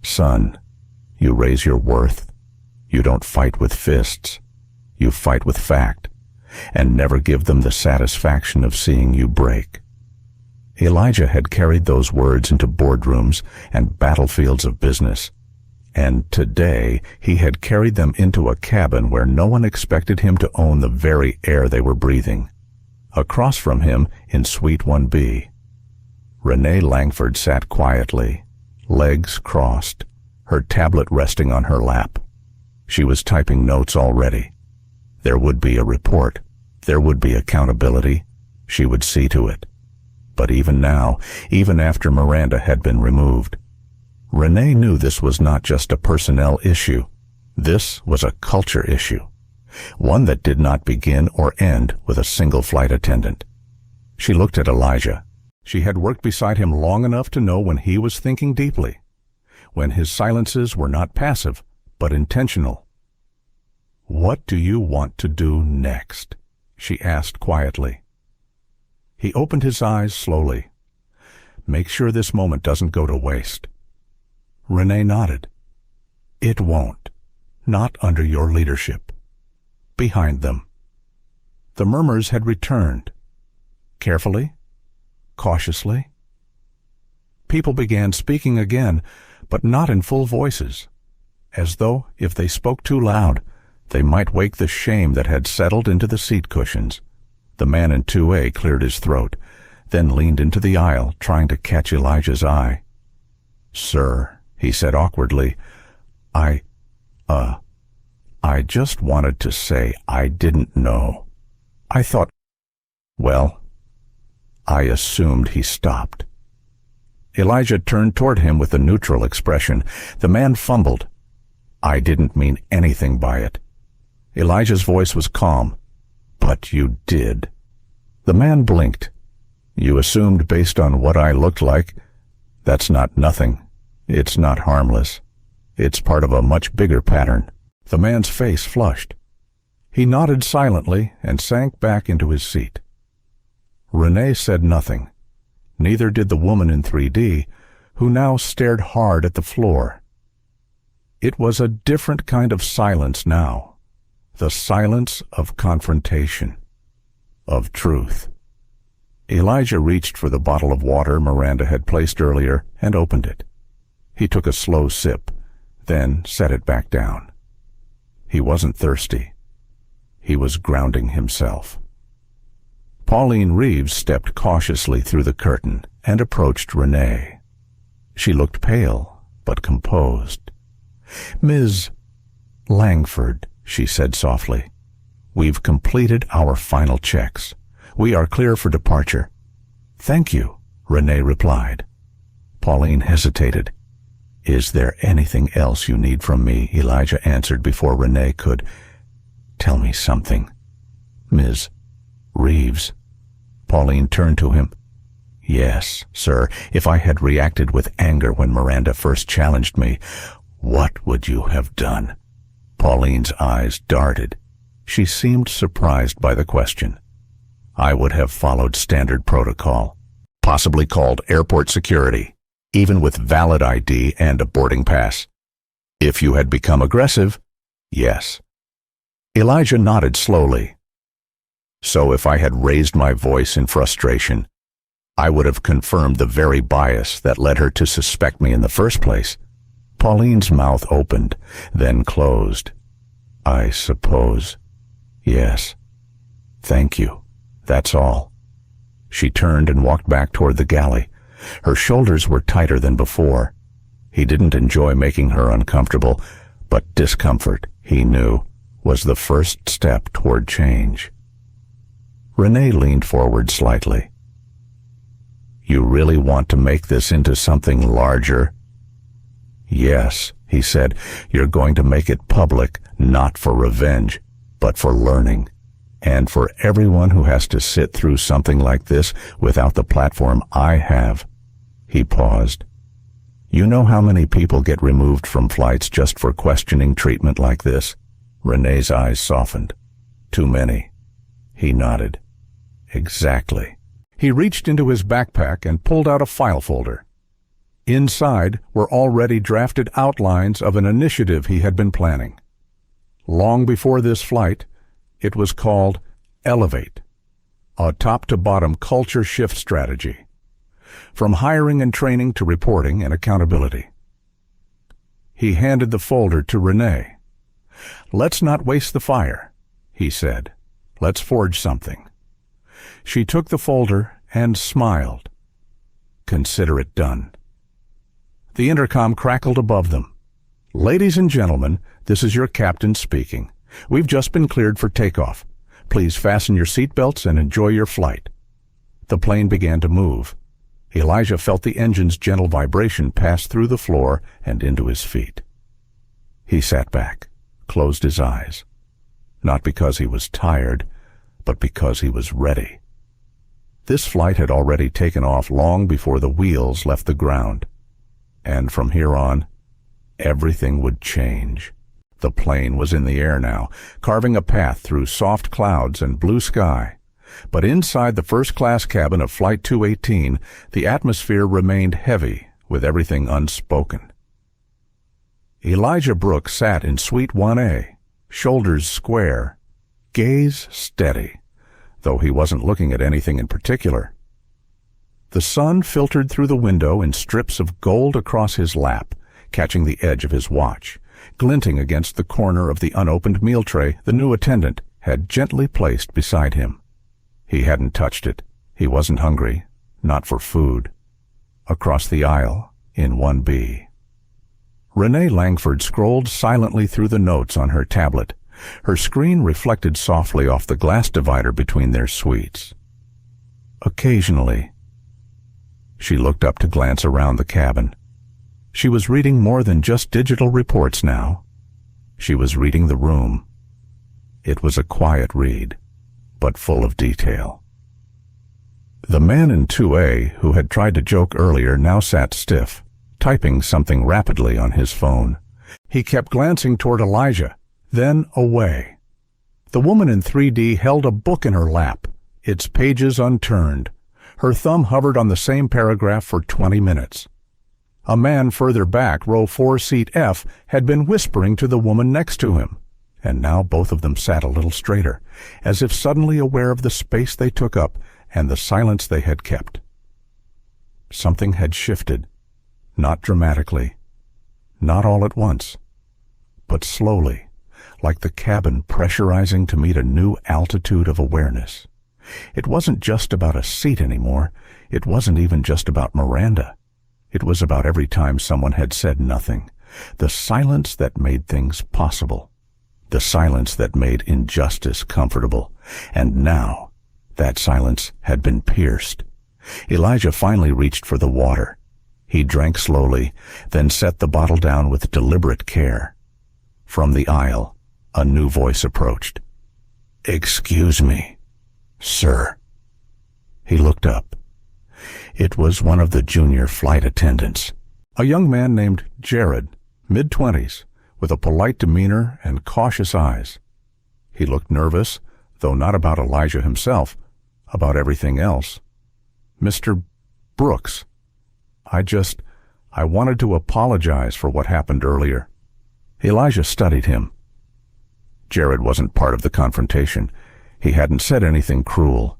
Son, you raise your worth. You don't fight with fists. You fight with fact, and never give them the satisfaction of seeing you break. Elijah had carried those words into boardrooms and battlefields of business, and today he had carried them into a cabin where no one expected him to own the very air they were breathing. Across from him, in Suite 1B, Renee Langford sat quietly, legs crossed, her tablet resting on her lap. She was typing notes already. There would be a report. There would be accountability. She would see to it. But even now, even after Miranda had been removed, Renee knew this was not just a personnel issue. This was a culture issue, one that did not begin or end with a single flight attendant. She looked at Elijah. She had worked beside him long enough to know when he was thinking deeply, when his silences were not passive, but intentional. "What do you want to do next?" she asked quietly. He opened his eyes slowly. "Make sure this moment doesn't go to waste." Renee nodded. "It won't. Not under your leadership." Behind them, the murmurs had returned. Carefully, cautiously. People began speaking again, but not in full voices, as though if they spoke too loud, they might wake the shame that had settled into the seat cushions. The man in 2A cleared his throat, then leaned into the aisle, trying to catch Elijah's eye. "Sir," he said awkwardly, I just wanted to say I didn't know. I thought, well, I assumed." He stopped. Elijah turned toward him with a neutral expression. The man fumbled. "I didn't mean anything by it." Elijah's voice was calm. "But you did." The man blinked. "You assumed based on what I looked like. That's not nothing. It's not harmless. It's part of a much bigger pattern." The man's face flushed. He nodded silently and sank back into his seat. Renee said nothing. Neither did the woman in 3D, who now stared hard at the floor. It was a different kind of silence now. The silence of confrontation, of truth. Elijah reached for the bottle of water Miranda had placed earlier and opened it. He took a slow sip, then set it back down. He wasn't thirsty. He was grounding himself. Pauline Reeves stepped cautiously through the curtain and approached Renee. She looked pale, but composed. "Ms. Langford," she said softly, "we've completed our final checks. We are clear for departure. "Thank you," Renee replied. Pauline hesitated. "Is there anything else you need from me?" Elijah answered before Renee could. "Tell me something." "Ms. Reeves." Pauline turned to him. "Yes, sir. If I had reacted with anger when Miranda first challenged me, what would you have done?" Pauline's eyes darted. She seemed surprised by the question. "I would have followed standard protocol, possibly called airport security, even with valid ID and a boarding pass. If you had become aggressive, yes." Elijah nodded slowly. "So if I had raised my voice in frustration, I would have confirmed the very bias that led her to suspect me in the first place." Pauline's mouth opened, then closed. "I suppose. Yes. Thank you. That's all." She turned and walked back toward the galley. Her shoulders were tighter than before. He didn't enjoy making her uncomfortable, but discomfort, he knew, was the first step toward change. Renee leaned forward slightly. "You really want to make this into something larger?" "Yes," he said. "You're going to make it public, not for revenge, but for learning. And for everyone who has to sit through something like this without the platform I have." He paused. "You know how many people get removed from flights just for questioning treatment like this?" Renee's eyes softened. "Too many." He nodded. "Exactly." He reached into his backpack and pulled out a file folder. Inside were already drafted outlines of an initiative he had been planning. Long before this flight, it was called Elevate, a top-to-bottom culture shift strategy, from hiring and training to reporting and accountability. He handed the folder to Renee. "Let's not waste the fire," he said. "Let's forge something." She took the folder and smiled. "Consider it done." The intercom crackled above them. "Ladies and gentlemen, this is your captain speaking. We've just been cleared for takeoff. Please fasten your seatbelts and enjoy your flight." The plane began to move. Elijah felt the engine's gentle vibration pass through the floor and into his feet. He sat back, closed his eyes. Not because he was tired, but because he was ready. This flight had already taken off long before the wheels left the ground. And from here on, everything would change. The plane was in the air now, carving a path through soft clouds and blue sky. But inside the first-class cabin of Flight 218, the atmosphere remained heavy, with everything unspoken. Elijah Brooks sat in Suite 1A, shoulders square, gaze steady, though he wasn't looking at anything in particular. The sun filtered through the window in strips of gold across his lap, catching the edge of his watch, glinting against the corner of the unopened meal tray the new attendant had gently placed beside him. He hadn't touched it. He wasn't hungry, not for food. Across the aisle, in 1B. Renee Langford scrolled silently through the notes on her tablet. Her screen reflected softly off the glass divider between their suites. Occasionally, she looked up to glance around the cabin. She was reading more than just digital reports now. She was reading the room. It was a quiet read, but full of detail. The man in 2A, who had tried to joke earlier, now sat stiff, typing something rapidly on his phone. He kept glancing toward Elijah, then away. The woman in 3D held a book in her lap, its pages unturned. Her thumb hovered on the same paragraph for 20 minutes. A man further back, row 4, seat F, had been whispering to the woman next to him, and now both of them sat a little straighter, as if suddenly aware of the space they took up and the silence they had kept. Something had shifted, not dramatically, not all at once, but slowly, like the cabin pressurizing to meet a new altitude of awareness. It wasn't just about a seat anymore. It wasn't even just about Miranda. It was about every time someone had said nothing. The silence that made things possible. The silence that made injustice comfortable. And now, that silence had been pierced. Elijah finally reached for the water. He drank slowly, then set the bottle down with deliberate care. From the aisle, a new voice approached. "Excuse me, sir." He looked up. It was one of the junior flight attendants, a young man named Jared, mid-20s, with a polite demeanor and cautious eyes. He looked nervous, though not about Elijah himself, about everything else. "Mr. Brooks, I wanted to apologize for what happened earlier." Elijah studied him. Jared wasn't part of the confrontation. He hadn't said anything cruel,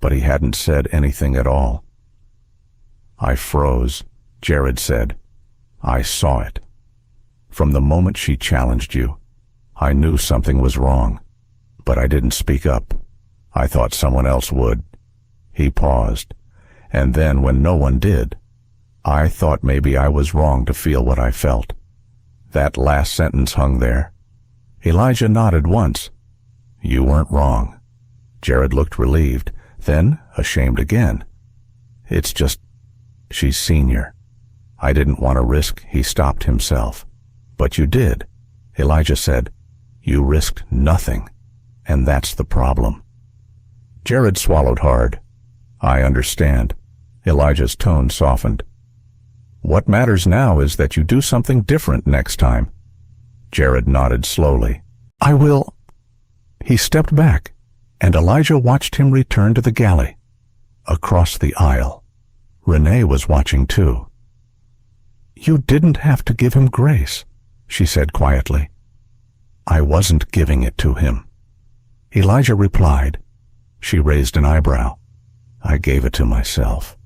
but he hadn't said anything at all. "I froze," Jared said. "I saw it. From the moment she challenged you, I knew something was wrong, but I didn't speak up. I thought someone else would." He paused, and then when no one did, "I thought maybe I was wrong to feel what I felt." That last sentence hung there. Elijah nodded once. "You weren't wrong." Jared looked relieved, then ashamed again. "It's just, she's senior. I didn't want to risk." He stopped himself. "But you did," Elijah said. "You risked nothing, and that's the problem." Jared swallowed hard. "I understand." Elijah's tone softened. "What matters now is that you do something different next time." Jared nodded slowly. "I will." He stepped back, and Elijah watched him return to the galley. Across the aisle, Renee was watching too. "You didn't have to give him grace," she said quietly. "I wasn't giving it to him." Elijah replied. She raised an eyebrow. "I gave it to myself."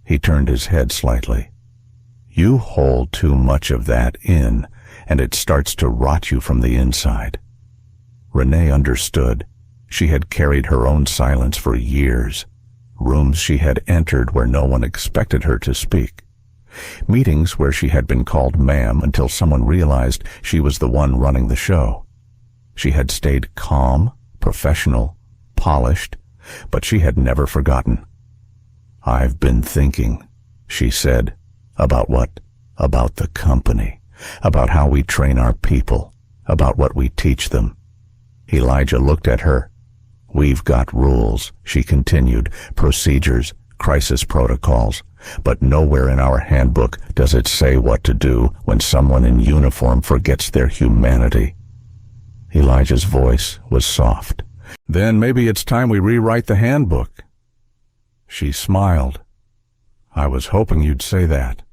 He turned his head slightly. "You hold too much of that in, and it starts to rot you from the inside." Renee understood. She had carried her own silence for years. Rooms she had entered where no one expected her to speak. Meetings where she had been called ma'am until someone realized she was the one running the show. She had stayed calm, professional, polished, but she had never forgotten. "I've been thinking," she said. "About what? About the company, about how we train our people, about what we teach them." Elijah looked at her. "We've got rules," she continued, "procedures, crisis protocols, but nowhere in our handbook does it say what to do when someone in uniform forgets their humanity." Elijah's voice was soft. "Then maybe it's time we rewrite the handbook." She smiled. "I was hoping you'd say that."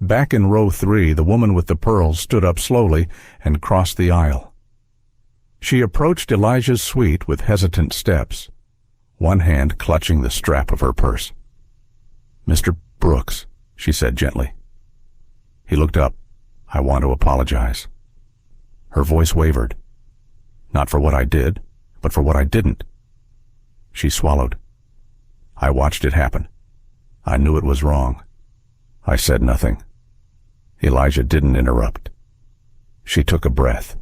Back in row 3, the woman with the pearls stood up slowly and crossed the aisle. She approached Elijah's suite with hesitant steps, one hand clutching the strap of her purse. "Mr. Brooks," she said gently. He looked up. "I want to apologize." Her voice wavered. "Not for what I did, but for what I didn't." She swallowed. "I watched it happen. I knew it was wrong. I said nothing." Elijah didn't interrupt. She took a breath.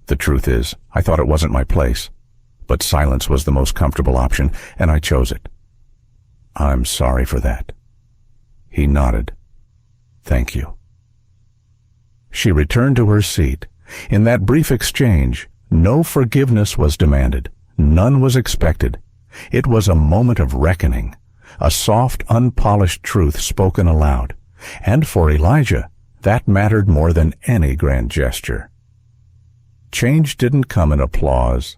"The truth is, I thought it wasn't my place, but silence was the most comfortable option, and I chose it. I'm sorry for that." He nodded. "Thank you." She returned to her seat. In that brief exchange, no forgiveness was demanded. None was expected. It was a moment of reckoning, a soft, unpolished truth spoken aloud. And for Elijah, that mattered more than any grand gesture. Change didn't come in applause.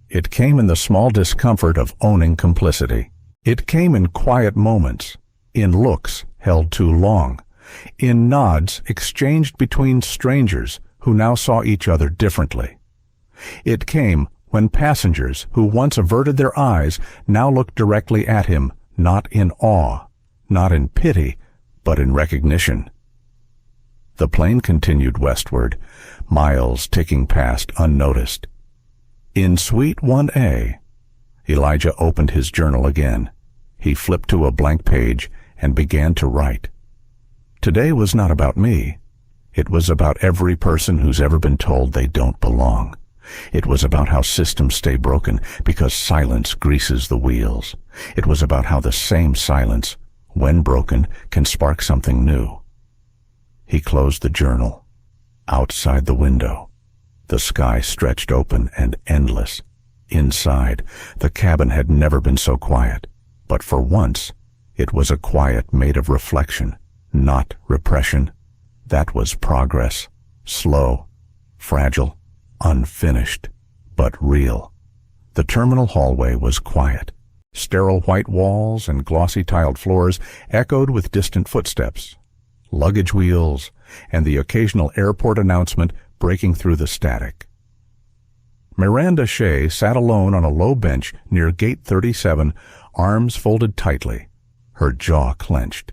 It came in the small discomfort of owning complicity. It came in quiet moments, in looks held too long, in nods exchanged between strangers who now saw each other differently. It came when passengers who once averted their eyes now looked directly at him, not in awe, not in pity, but in recognition. The plane continued westward, miles ticking past unnoticed. In Suite 1A, Elijah opened his journal again. He flipped to a blank page and began to write. Today was not about me. It was about every person who's ever been told they don't belong. It was about how systems stay broken because silence greases the wheels. It was about how the same silence, when broken, can spark something new. He closed the journal. Outside the window, the sky stretched open and endless. Inside, the cabin had never been so quiet, but for once, it was a quiet made of reflection, not repression. That was progress, slow, fragile, unfinished, but real. The terminal hallway was quiet. Sterile white walls and glossy tiled floors echoed with distant footsteps, luggage wheels, and the occasional airport announcement breaking through the static. Miranda Shea sat alone on a low bench near Gate 37, arms folded tightly, her jaw clenched.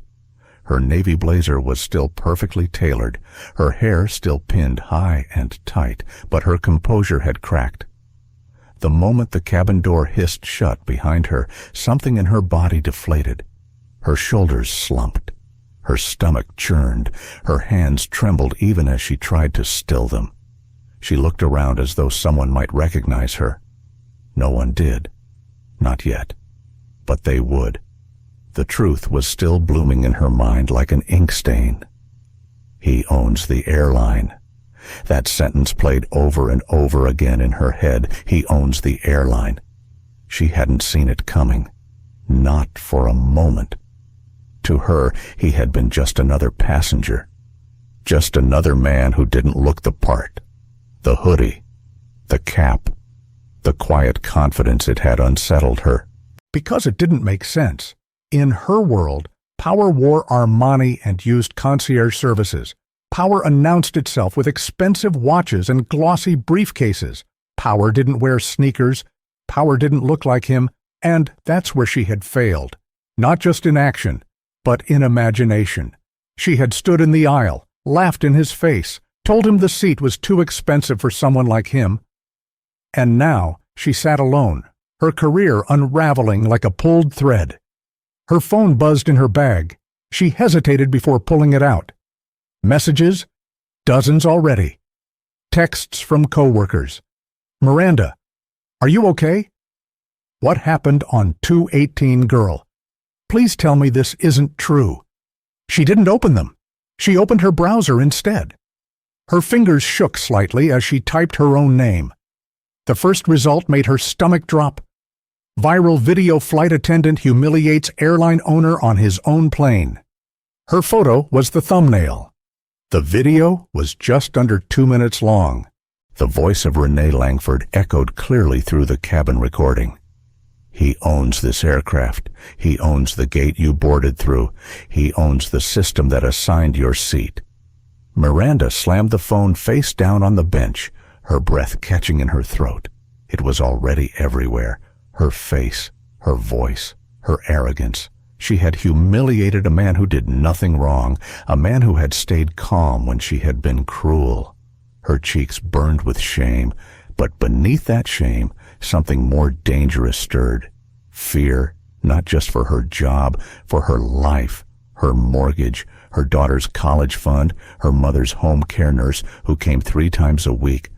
Her navy blazer was still perfectly tailored, her hair still pinned high and tight, but her composure had cracked. The moment the cabin door hissed shut behind her, something in her body deflated. Her shoulders slumped. Her stomach churned. Her hands trembled even as she tried to still them. She looked around as though someone might recognize her. No one did. Not yet. But they would. The truth was still blooming in her mind like an ink stain. He owns the airline. That sentence played over and over again in her head. He owns the airline. She hadn't seen it coming. Not for a moment. To her, he had been just another passenger. Just another man who didn't look the part. The hoodie. The cap. The quiet confidence it had unsettled her. Because it didn't make sense. In her world, Power wore Armani and used concierge services. Power announced itself with expensive watches and glossy briefcases. Power didn't wear sneakers. Power didn't look like him. And that's where she had failed. Not just in action, but in imagination. She had stood in the aisle, laughed in his face, told him the seat was too expensive for someone like him. And now she sat alone, her career unraveling like a pulled thread. Her phone buzzed in her bag. She hesitated before pulling it out. Messages? Dozens already. Texts from coworkers. Miranda, are you okay? What happened on 218 Girl? Please tell me this isn't true. She didn't open them. She opened her browser instead. Her fingers shook slightly as she typed her own name. The first result made her stomach drop. Viral video flight attendant humiliates airline owner on his own plane. Her photo was the thumbnail. The video was just under 2 minutes long. The voice of Renee Langford echoed clearly through the cabin recording. He owns this aircraft. He owns the gate you boarded through. He owns the system that assigned your seat. Miranda slammed the phone face down on the bench, her breath catching in her throat. It was already everywhere. Her face, her voice, her arrogance. She had humiliated a man who did nothing wrong, a man who had stayed calm when she had been cruel. Her cheeks burned with shame, but beneath that shame, something more dangerous stirred. Fear, not just for her job, for her life, her mortgage, her daughter's college fund, her mother's home care nurse who came 3 times a week,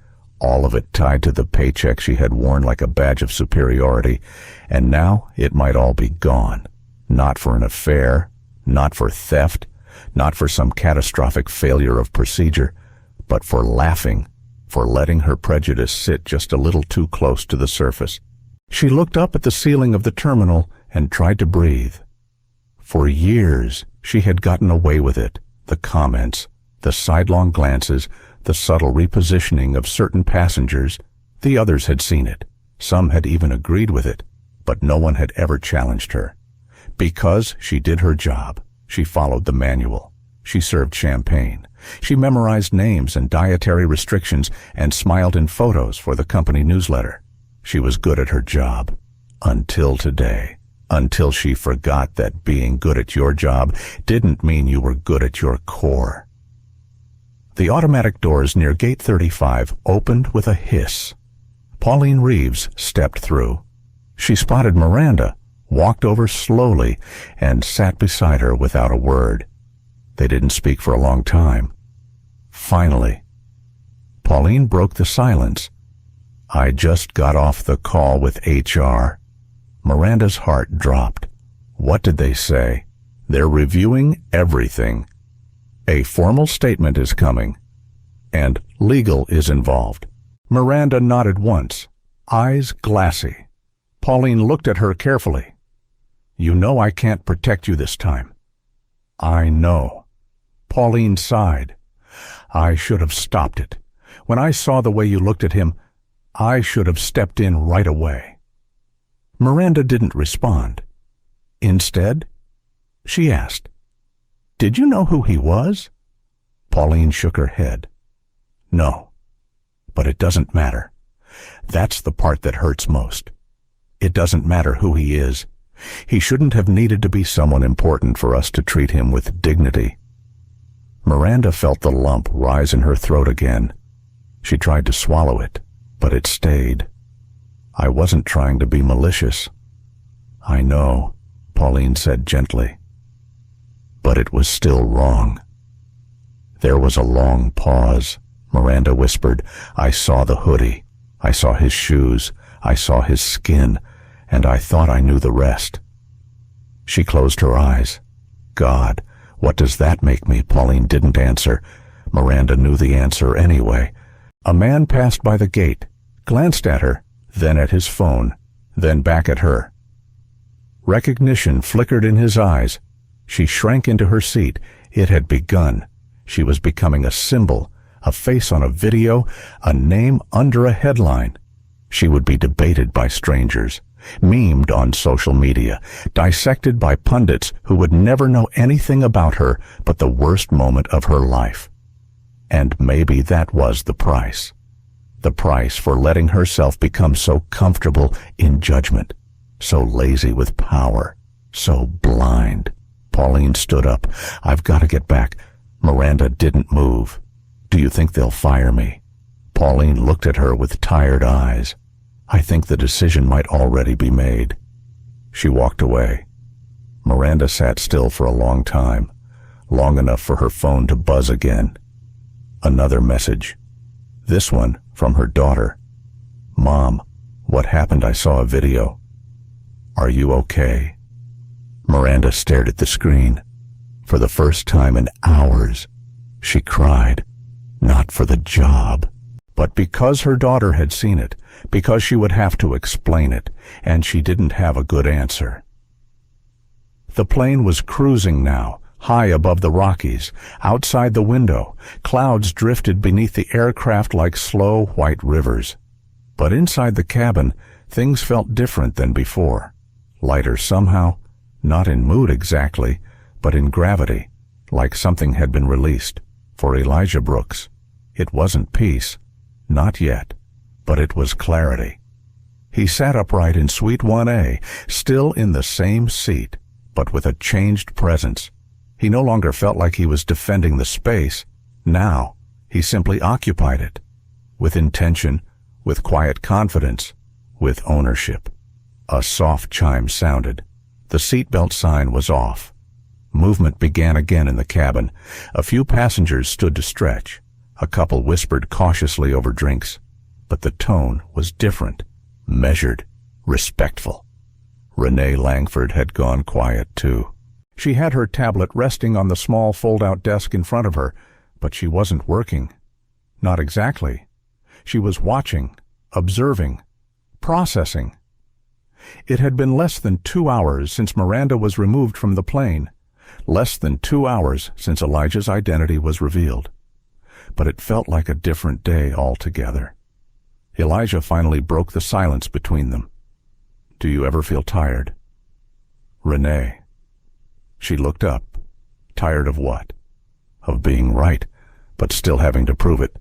all of it tied to the paycheck she had worn like a badge of superiority, and now it might all be gone. Not for an affair, not for theft, not for some catastrophic failure of procedure, but for laughing, for letting her prejudice sit just a little too close to the surface. She looked up at the ceiling of the terminal and tried to breathe. For years, she had gotten away with it, the comments, the sidelong glances, the subtle repositioning of certain passengers. The others had seen it. Some had even agreed with it, but no one had ever challenged her. Because she did her job, she followed the manual. She served champagne. She memorized names and dietary restrictions and smiled in photos for the company newsletter. She was good at her job. Until today. Until she forgot that being good at your job didn't mean you were good at your core. The automatic doors near Gate 35 opened with a hiss. Pauline Reeves stepped through. She spotted Miranda, walked over slowly, and sat beside her without a word. They didn't speak for a long time. Finally, Pauline broke the silence. I just got off the call with HR. Miranda's heart dropped. What did they say? They're reviewing everything. A formal statement is coming, and legal is involved. Miranda nodded once, eyes glassy. Pauline looked at her carefully. You know I can't protect you this time. I know. Pauline sighed. I should have stopped it. When I saw the way you looked at him, I should have stepped in right away. Miranda didn't respond. Instead, she asked, Did you know who he was? Pauline shook her head. No, but it doesn't matter. That's the part that hurts most. It doesn't matter who he is. He shouldn't have needed to be someone important for us to treat him with dignity. Miranda felt the lump rise in her throat again. She tried to swallow it, but it stayed. I wasn't trying to be malicious. I know, Pauline said gently. But it was still wrong. There was a long pause. Miranda whispered, I saw the hoodie. I saw his shoes. I saw his skin. And I thought I knew the rest. She closed her eyes. God, what does that make me? Pauline didn't answer. Miranda knew the answer anyway. A man passed by the gate, glanced at her, then at his phone, then back at her. Recognition flickered in his eyes. She shrank into her seat. It had begun. She was becoming a symbol, a face on a video, a name under a headline. She would be debated by strangers, memed on social media, dissected by pundits who would never know anything about her but the worst moment of her life. And maybe that was the price. The price for letting herself become so comfortable in judgment, so lazy with power, so blind. Pauline stood up. I've got to get back. Miranda didn't move. Do you think they'll fire me? Pauline looked at her with tired eyes. I think the decision might already be made. She walked away. Miranda sat still for a long time, long enough for her phone to buzz again. Another message. This one from her daughter. Mom, what happened? I saw a video. Are you okay? Miranda stared at the screen. For the first time in hours, she cried. Not for the job, but because her daughter had seen it, because she would have to explain it, and she didn't have a good answer. The plane was cruising now, high above the Rockies. Outside the window, clouds drifted beneath the aircraft like slow white rivers. But inside the cabin, things felt different than before. Lighter somehow, not in mood exactly, but in gravity, like something had been released. For Elijah Brooks, it wasn't peace, not yet, but it was clarity. He sat upright in Suite 1A, still in the same seat, but with a changed presence. He no longer felt like he was defending the space. Now, he simply occupied it, with intention, with quiet confidence, with ownership. A soft chime sounded. The seatbelt sign was off. Movement began again in the cabin. A few passengers stood to stretch. A couple whispered cautiously over drinks. But the tone was different, measured, respectful. Renee Langford had gone quiet too. She had her tablet resting on the small fold-out desk in front of her, but she wasn't working. Not exactly. She was watching, observing, processing. It had been less than 2 hours since Miranda was removed from the plane. Less than 2 hours since Elijah's identity was revealed. But it felt like a different day altogether. Elijah finally broke the silence between them. Do you ever feel tired? Renee. She looked up. Tired of what? Of being right, but still having to prove it.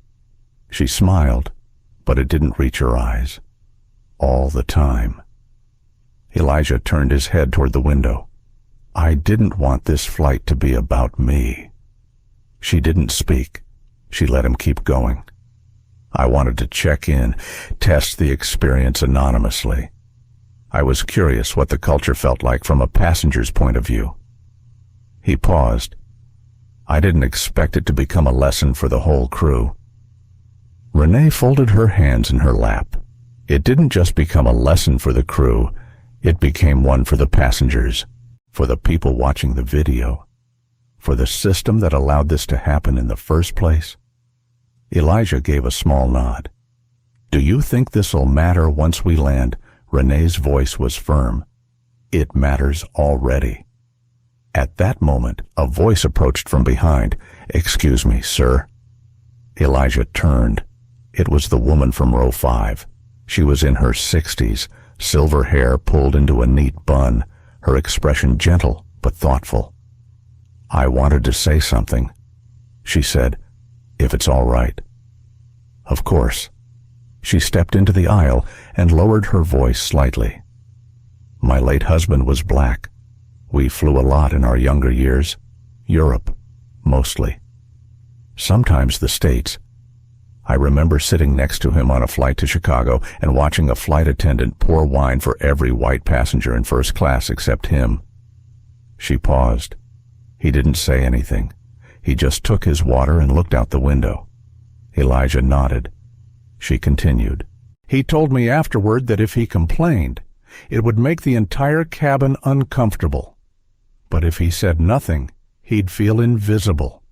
She smiled, but it didn't reach her eyes. All the time. Elijah turned his head toward the window. I didn't want this flight to be about me. She didn't speak. She let him keep going. I wanted to check in, test the experience anonymously. I was curious what the culture felt like from a passenger's point of view. He paused. I didn't expect it to become a lesson for the whole crew. Renee folded her hands in her lap. It didn't just become a lesson for the crew, it became one for the passengers, for the people watching the video, for the system that allowed this to happen in the first place. Elijah gave a small nod. "Do you think this'll matter once we land?" Renee's voice was firm. "It matters already." At that moment, a voice approached from behind. "Excuse me, sir." Elijah turned. It was the woman from row 5. She was in her 60s, silver hair pulled into a neat bun, her expression gentle but thoughtful. "I wanted to say something," she said, "if it's all right." "Of course." She stepped into the aisle and lowered her voice slightly. "My late husband was black. We flew a lot in our younger years. Europe, mostly. Sometimes the States. I remember sitting next to him on a flight to Chicago and watching a flight attendant pour wine for every white passenger in first class except him." She paused. He didn't say anything. He just took his water and looked out the window. Elijah nodded. She continued. "He told me afterward that if he complained, it would make the entire cabin uncomfortable. But if he said nothing, he'd feel invisible."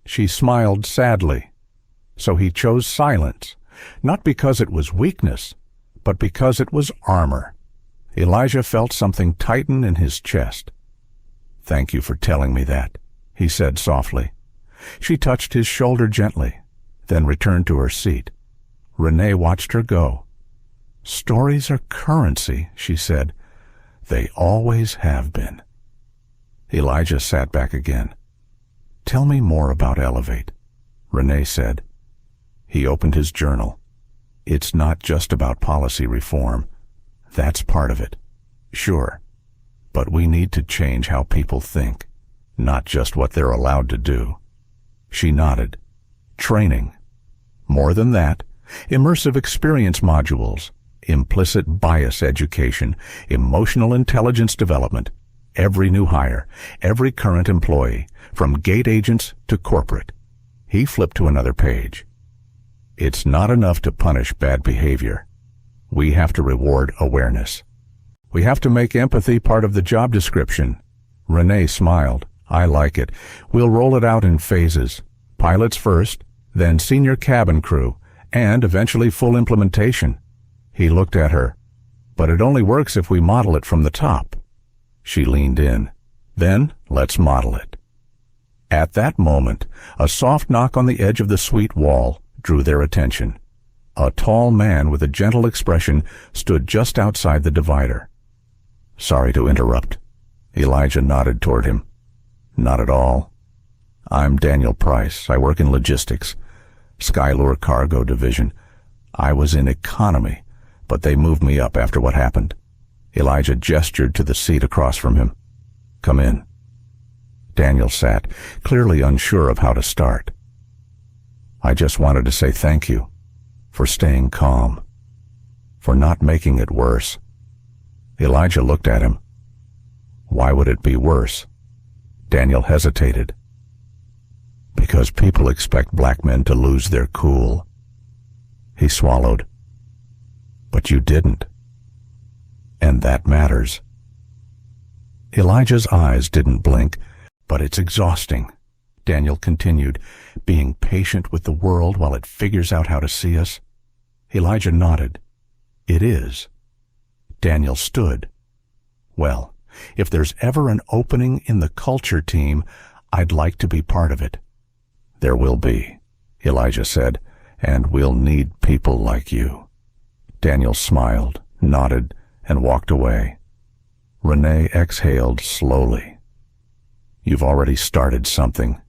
She smiled sadly. So he chose silence, not because it was weakness, but because it was armor. Elijah felt something tighten in his chest. "Thank you for telling me that," he said softly. She touched his shoulder gently, then returned to her seat. Renee watched her go. "Stories are currency," she said. "They always have been." Elijah sat back again. "Tell me more about Elevate," Renee said. He opened his journal. "It's not just about policy reform. That's part of it. Sure. But we need to change how people think, not just what they're allowed to do." She nodded. "Training. More than that, immersive experience modules, implicit bias education, emotional intelligence development, every new hire, every current employee, from gate agents to corporate." He flipped to another page. "It's not enough to punish bad behavior. We have to reward awareness. We have to make empathy part of the job description." Renee smiled. "I like it. We'll roll it out in phases. Pilots first, then senior cabin crew, and eventually full implementation." He looked at her. "But it only works if we model it from the top." She leaned in. "Then let's model it." At that moment, a soft knock on the edge of the suite wall drew their attention. A tall man with a gentle expression stood just outside the divider. "Sorry to interrupt." Elijah nodded toward him. "Not at all. I'm Daniel Price. I work in logistics. Skylure Cargo Division. I was in economy, but they moved me up after what happened." Elijah gestured to the seat across from him. "Come in." Daniel sat, clearly unsure of how to start. "I just wanted to say thank you for staying calm, for not making it worse." Elijah looked at him. "Why would it be worse?" Daniel hesitated. "Because people expect black men to lose their cool." He swallowed. "But you didn't. And that matters." Elijah's eyes didn't blink. "But it's exhausting," Daniel continued, "being patient with the world while it figures out how to see us." Elijah nodded. "It is." Daniel stood. "Well, if there's ever an opening in the culture team, I'd like to be part of it." "There will be," Elijah said, "and we'll need people like you." Daniel smiled, nodded, and walked away. Renee exhaled slowly. "You've already started something,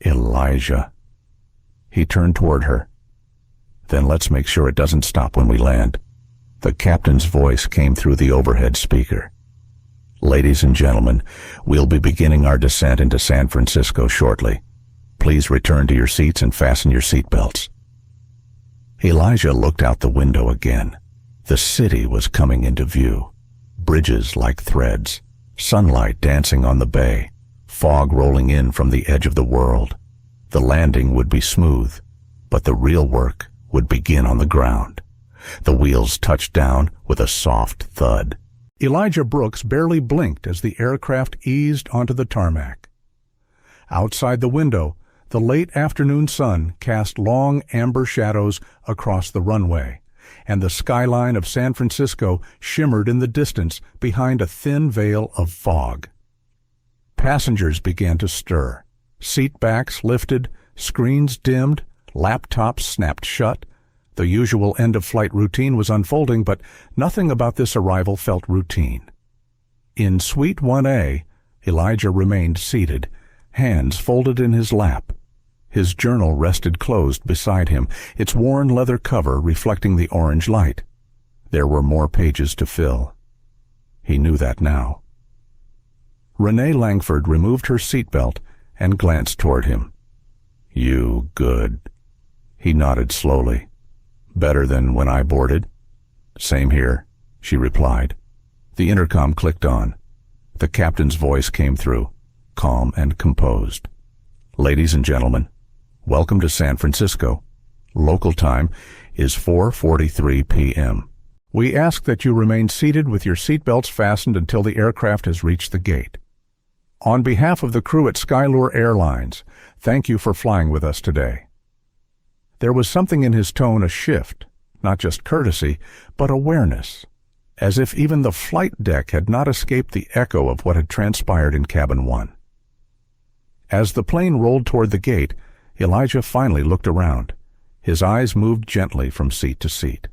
Elijah." He turned toward her. "Then let's make sure it doesn't stop when we land." The captain's voice came through the overhead speaker. "Ladies and gentlemen, we'll be beginning our descent into San Francisco shortly. Please return to your seats and fasten your seatbelts." Elijah looked out the window again. The city was coming into view. Bridges like threads, sunlight dancing on the bay, fog rolling in from the edge of the world. The landing would be smooth, but the real work would begin on the ground. The wheels touched down with a soft thud. Elijah Brooks barely blinked as the aircraft eased onto the tarmac. Outside the window, the late afternoon sun cast long amber shadows across the runway, and the skyline of San Francisco shimmered in the distance behind a thin veil of fog. Passengers began to stir. Seat backs lifted, screens dimmed, laptops snapped shut. The usual end-of-flight routine was unfolding, but nothing about this arrival felt routine. In Suite 1A, Elijah remained seated, hands folded in his lap. His journal rested closed beside him, its worn leather cover reflecting the orange light. There were more pages to fill. He knew that now. Renee Langford removed her seatbelt and glanced toward him. "You good?" He nodded slowly. "Better than when I boarded?" "Same here," she replied. The intercom clicked on. The captain's voice came through, calm and composed. "Ladies and gentlemen, welcome to San Francisco. Local time is 4:43 p.m. We ask that you remain seated with your seatbelts fastened until the aircraft has reached the gate. On behalf of the crew at Skylure Airlines, thank you for flying with us today." There was something in his tone, a shift, not just courtesy, but awareness, as if even the flight deck had not escaped the echo of what had transpired in Cabin 1. As the plane rolled toward the gate, Elijah finally looked around. His eyes moved gently from seat to seat.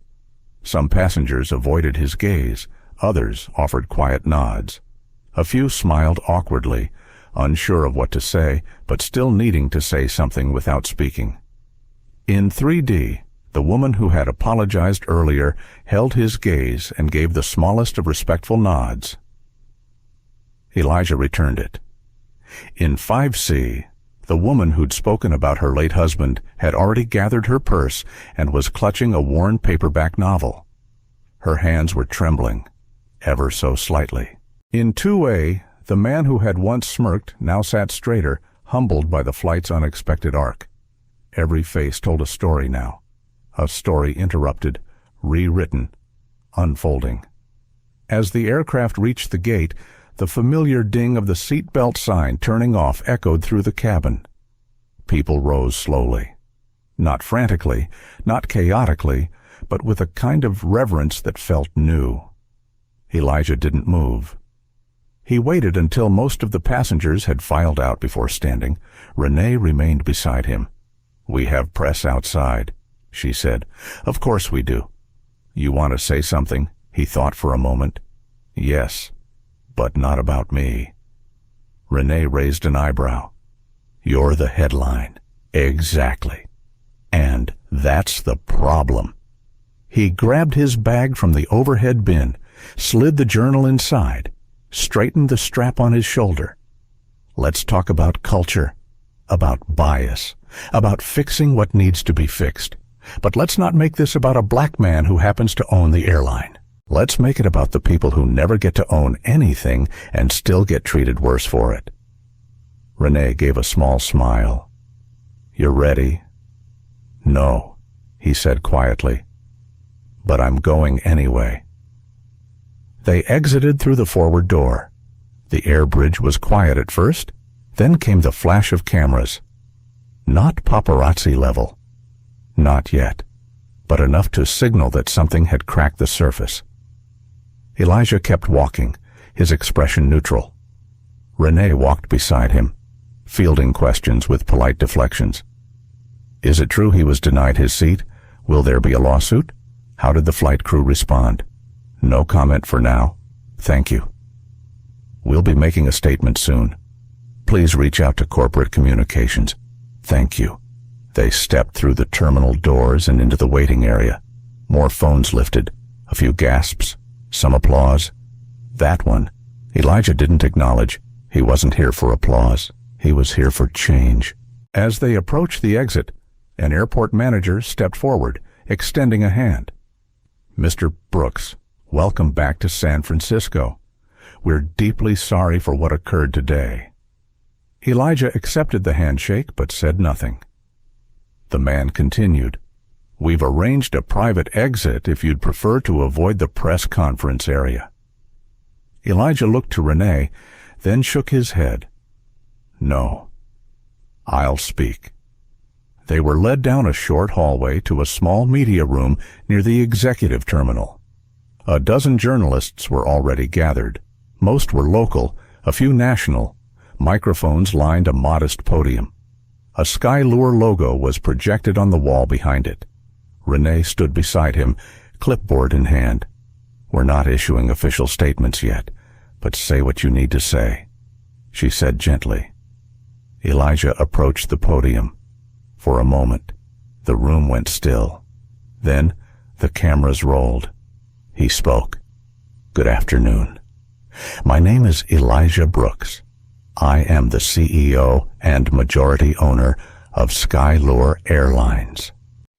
Some passengers avoided his gaze, others offered quiet nods. A few smiled awkwardly, unsure of what to say, but still needing to say something without speaking. In 3D, the woman who had apologized earlier held his gaze and gave the smallest of respectful nods. Elijah returned it. In 5C, the woman who'd spoken about her late husband had already gathered her purse and was clutching a worn paperback novel. Her hands were trembling, ever so slightly. In 2A, the man who had once smirked now sat straighter, humbled by the flight's unexpected arc. Every face told a story now. A story interrupted, rewritten, unfolding. As the aircraft reached the gate, the familiar ding of the seatbelt sign turning off echoed through the cabin. People rose slowly. Not frantically, not chaotically, but with a kind of reverence that felt new. Elijah didn't move. He waited until most of the passengers had filed out before standing. Renee remained beside him. "We have press outside," she said. "Of course we do." "You want to say something?" He thought for a moment. "Yes, but not about me." Renee raised an eyebrow. "You're the headline." "Exactly. And that's the problem." He grabbed his bag from the overhead bin, slid the journal inside, straightened the strap on his shoulder. "Let's talk about culture, about bias, about fixing what needs to be fixed. But let's not make this about a black man who happens to own the airline. Let's make it about the people who never get to own anything and still get treated worse for it." Renee gave a small smile. "You're ready?" "No," he said quietly. "But I'm going anyway." They exited through the forward door. The air bridge was quiet at first, then came the flash of cameras. Not paparazzi level. Not yet, but enough to signal that something had cracked the surface. Elijah kept walking, his expression neutral. Renee walked beside him, fielding questions with polite deflections. Is it true he was denied his seat? Will there be a lawsuit? How did the flight crew respond? No comment for now. Thank you. We'll be making a statement soon. Please reach out to corporate communications. Thank you. They stepped through the terminal doors and into the waiting area. More phones lifted, a few gasps, some applause. That one, Elijah didn't acknowledge. He wasn't here for applause. He was here for change. As they approached the exit, an airport manager stepped forward, extending a hand. "Mr. Brooks, welcome back to San Francisco. We're deeply sorry for what occurred today." Elijah accepted the handshake but said nothing. The man continued. We've arranged a private exit if you'd prefer to avoid the press conference area. Elijah looked to Renee, then shook his head. No. I'll speak. They were led down a short hallway to a small media room near the executive terminal. A dozen journalists were already gathered. Most were local, a few national. Microphones lined a modest podium. A Skylure logo was projected on the wall behind it. Renee stood beside him, clipboard in hand. We're not issuing official statements yet, but say what you need to say, she said gently. Elijah approached the podium. For a moment, the room went still. Then, the cameras rolled. He spoke. Good afternoon. My name is Elijah Brooks. I am the CEO and majority owner of Skylure Airlines.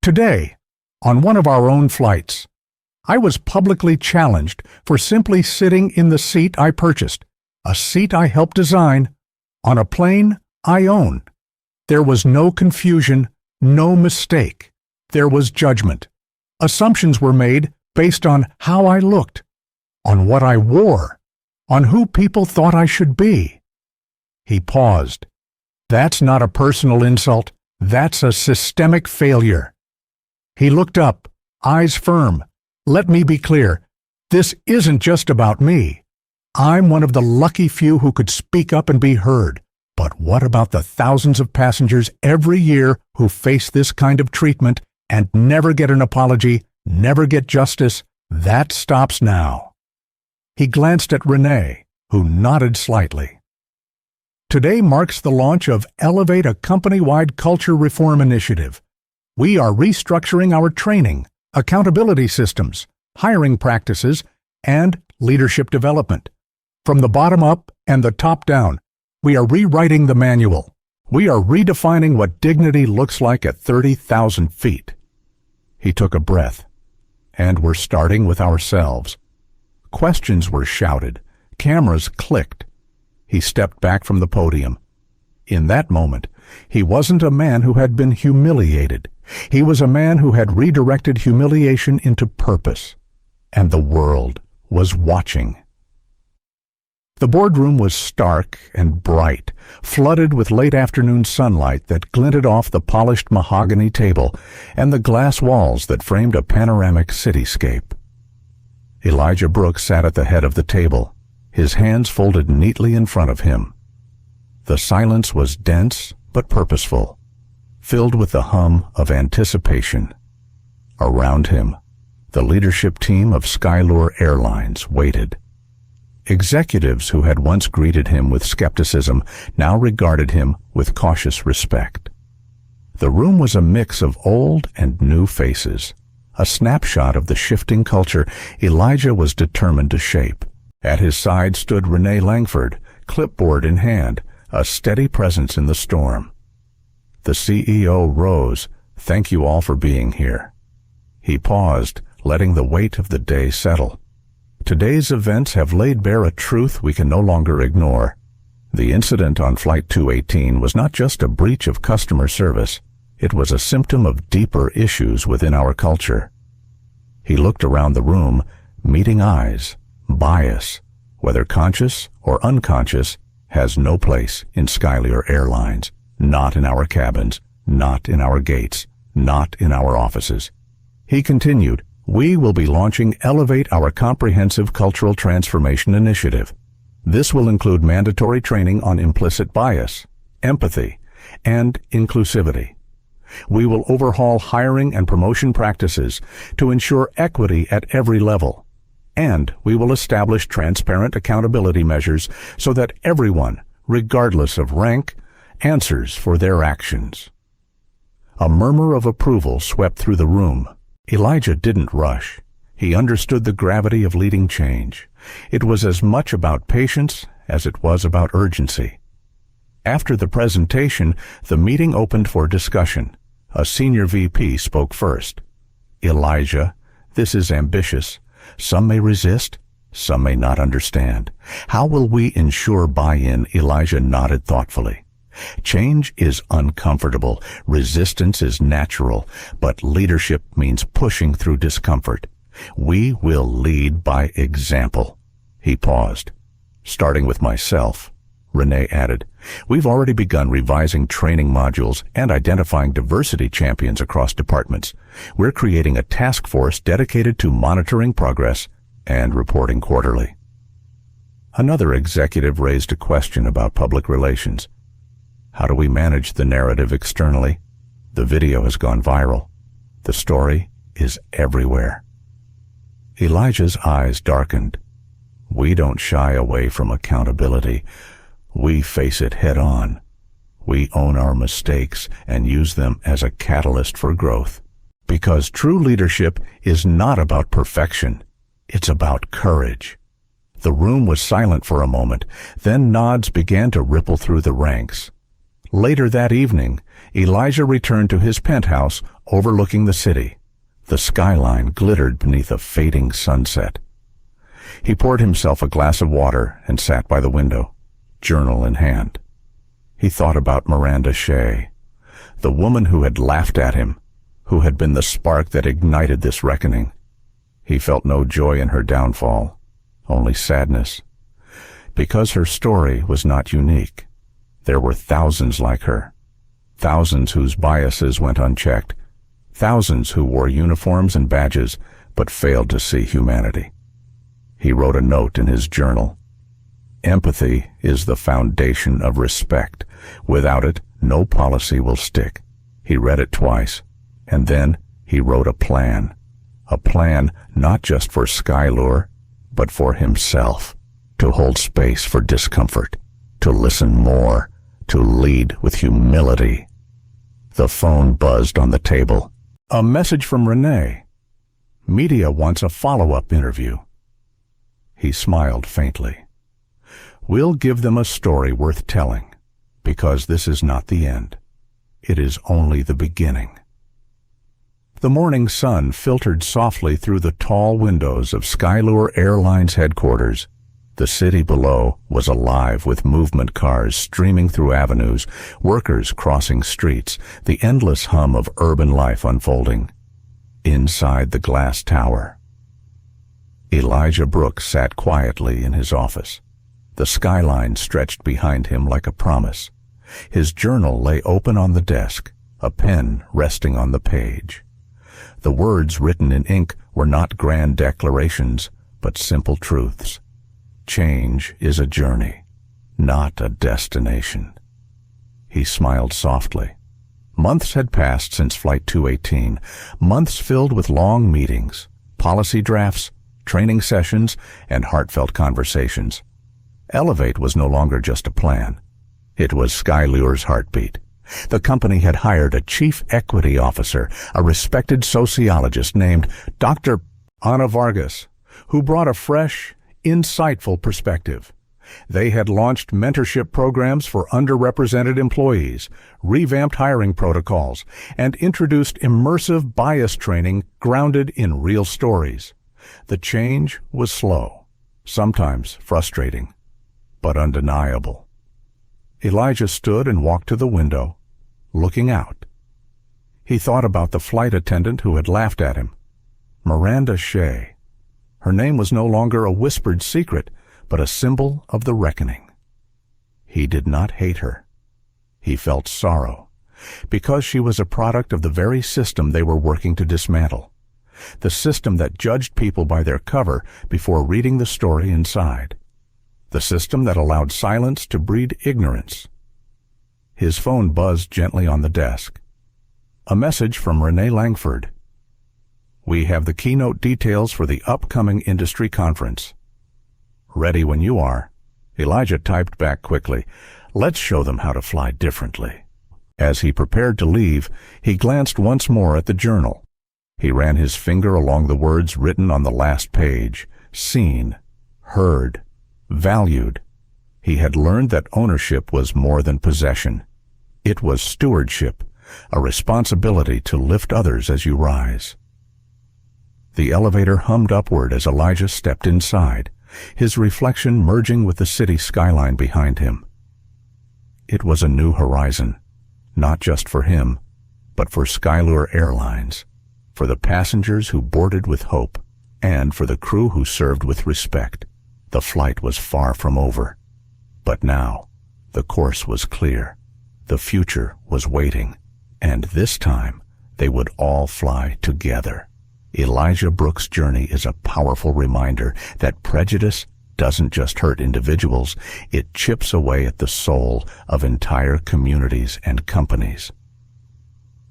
Today, on one of our own flights, I was publicly challenged for simply sitting in the seat I purchased, a seat I helped design, on a plane I own. There was no confusion, no mistake. There was judgment. Assumptions were made based on how I looked, on what I wore, on who people thought I should be. He paused. That's not a personal insult. That's a systemic failure. He looked up, eyes firm. Let me be clear. This isn't just about me. I'm one of the lucky few who could speak up and be heard. But what about the thousands of passengers every year who face this kind of treatment and never get an apology, never get justice? That stops now. He glanced at Renee, who nodded slightly. Today marks the launch of Elevate, a company-wide culture reform initiative. We are restructuring our training, accountability systems, hiring practices, and leadership development. From the bottom up and the top down, we are rewriting the manual. We are redefining what dignity looks like at 30,000 feet. He took a breath. And we're starting with ourselves. Questions were shouted. Cameras clicked. He stepped back from the podium. In that moment, he wasn't a man who had been humiliated. He was a man who had redirected humiliation into purpose. And the world was watching. The boardroom was stark and bright, flooded with late afternoon sunlight that glinted off the polished mahogany table and the glass walls that framed a panoramic cityscape. Elijah Brooks sat at the head of the table, his hands folded neatly in front of him. The silence was dense but purposeful, filled with the hum of anticipation. Around him, the leadership team of Skylure Airlines waited. Executives who had once greeted him with skepticism now regarded him with cautious respect. The room was a mix of old and new faces, a snapshot of the shifting culture Elijah was determined to shape. At his side stood Renee Langford, clipboard in hand, a steady presence in the storm. The CEO rose. Thank you all for being here. He paused, letting the weight of the day settle. Today's events have laid bare a truth we can no longer ignore. The incident on Flight 218 was not just a breach of customer service. It was a symptom of deeper issues within our culture. He looked around the room, meeting eyes. Bias, whether conscious or unconscious, has no place in Skylure Airlines. Not in our cabins, not in our gates, not in our offices. He continued, we will be launching Elevate, our comprehensive cultural transformation initiative. This will include mandatory training on implicit bias, empathy, and inclusivity. We will overhaul hiring and promotion practices to ensure equity at every level. And we will establish transparent accountability measures so that everyone, regardless of rank, answers for their actions. A murmur of approval swept through the room. Elijah didn't rush. He understood the gravity of leading change. It was as much about patience as it was about urgency. After the presentation, the meeting opened for discussion. A senior VP spoke first. Elijah, this is ambitious. Some may resist, some may not understand. How will we ensure buy-in? Elijah nodded thoughtfully. Change is uncomfortable, resistance is natural, but leadership means pushing through discomfort. We will lead by example. He paused. Starting with myself, Renee added. We've already begun revising training modules and identifying diversity champions across departments. We're creating a task force dedicated to monitoring progress and reporting quarterly. Another executive raised a question about public relations. How do we manage the narrative externally? The video has gone viral. The story is everywhere. Elijah's eyes darkened. We don't shy away from accountability. We face it head on. We own our mistakes and use them as a catalyst for growth. Because true leadership is not about perfection. It's about courage. The room was silent for a moment. Then nods began to ripple through the ranks. Later that evening, Elijah returned to his penthouse overlooking the city. The skyline glittered beneath a fading sunset. He poured himself a glass of water and sat by the window, journal in hand. He thought about Miranda Shea, the woman who had laughed at him, who had been the spark that ignited this reckoning. He felt no joy in her downfall, only sadness. Because her story was not unique. There were thousands like her, thousands whose biases went unchecked, thousands who wore uniforms and badges but failed to see humanity. He wrote a note in his journal. Empathy is the foundation of respect. Without it, no policy will stick. He read it twice, and then he wrote a plan not just for Skylure, but for himself, to hold space for discomfort, to listen more, to lead with humility. The phone buzzed on the table. A message from Renee. Media wants a follow-up interview. He smiled faintly. We'll give them a story worth telling, because this is not the end. It is only the beginning. The morning sun filtered softly through the tall windows of Skylure Airlines headquarters. The city below was alive with movement cars streaming through avenues, workers crossing streets, the endless hum of urban life unfolding. Inside the glass tower, Elijah Brooks sat quietly in his office. The skyline stretched behind him like a promise. His journal lay open on the desk, a pen resting on the page. The words written in ink were not grand declarations, but simple truths. Change is a journey, not a destination. He smiled softly. Months had passed since Flight 218, months filled with long meetings, policy drafts, training sessions, and heartfelt conversations. Elevate was no longer just a plan. It was Skylure's heartbeat. The company had hired a chief equity officer, a respected sociologist named Dr. Ana Vargas, who brought a fresh, insightful perspective. They had launched mentorship programs for underrepresented employees, revamped hiring protocols, and introduced immersive bias training grounded in real stories. The change was slow, sometimes frustrating, but undeniable. Elijah stood and walked to the window, looking out. He thought about the flight attendant who had laughed at him, Miranda Shea. Her name was no longer a whispered secret, but a symbol of the reckoning. He did not hate her. He felt sorrow, because she was a product of the very system they were working to dismantle, the system that judged people by their cover before reading the story inside, the system that allowed silence to breed ignorance. His phone buzzed gently on the desk. A message from Renee Langford. We have the keynote details for the upcoming industry conference. Ready when you are. Elijah typed back quickly. Let's show them how to fly differently. As he prepared to leave, he glanced once more at the journal. He ran his finger along the words written on the last page. Seen, heard, valued. He had learned that ownership was more than possession. It was stewardship, a responsibility to lift others as you rise. The elevator hummed upward as Elijah stepped inside, his reflection merging with the city skyline behind him. it was a new horizon, not just for him, but for Skylure Airlines, for the passengers who boarded with hope, and for the crew who served with respect. The flight was far from over. But now, the course was clear. The future was waiting, and this time, they would all fly together. Elijah Brooks' journey is a powerful reminder that prejudice doesn't just hurt individuals, it chips away at the soul of entire communities and companies.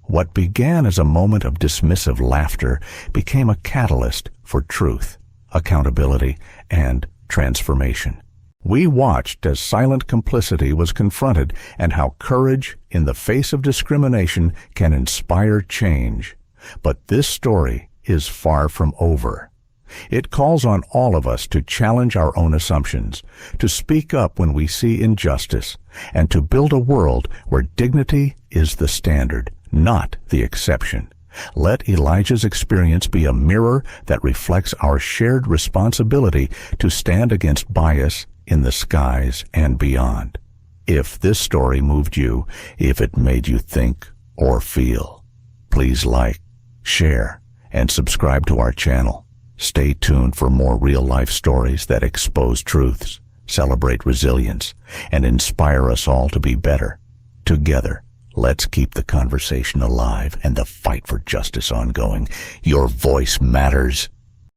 What began as a moment of dismissive laughter became a catalyst for truth, accountability, and transformation. We watched as silent complicity was confronted and how courage in the face of discrimination can inspire change. But this story is far from over. It calls on all of us to challenge our own assumptions, to speak up when we see injustice, and to build a world where dignity is the standard, not the exception. Let Elijah's experience be a mirror that reflects our shared responsibility to stand against bias in the skies and beyond. If this story moved you, if it made you think or feel, please like, share, and subscribe to our channel. Stay tuned for more real-life stories that expose truths, celebrate resilience, and inspire us all to be better. Together, let's keep the conversation alive and the fight for justice ongoing. Your voice matters.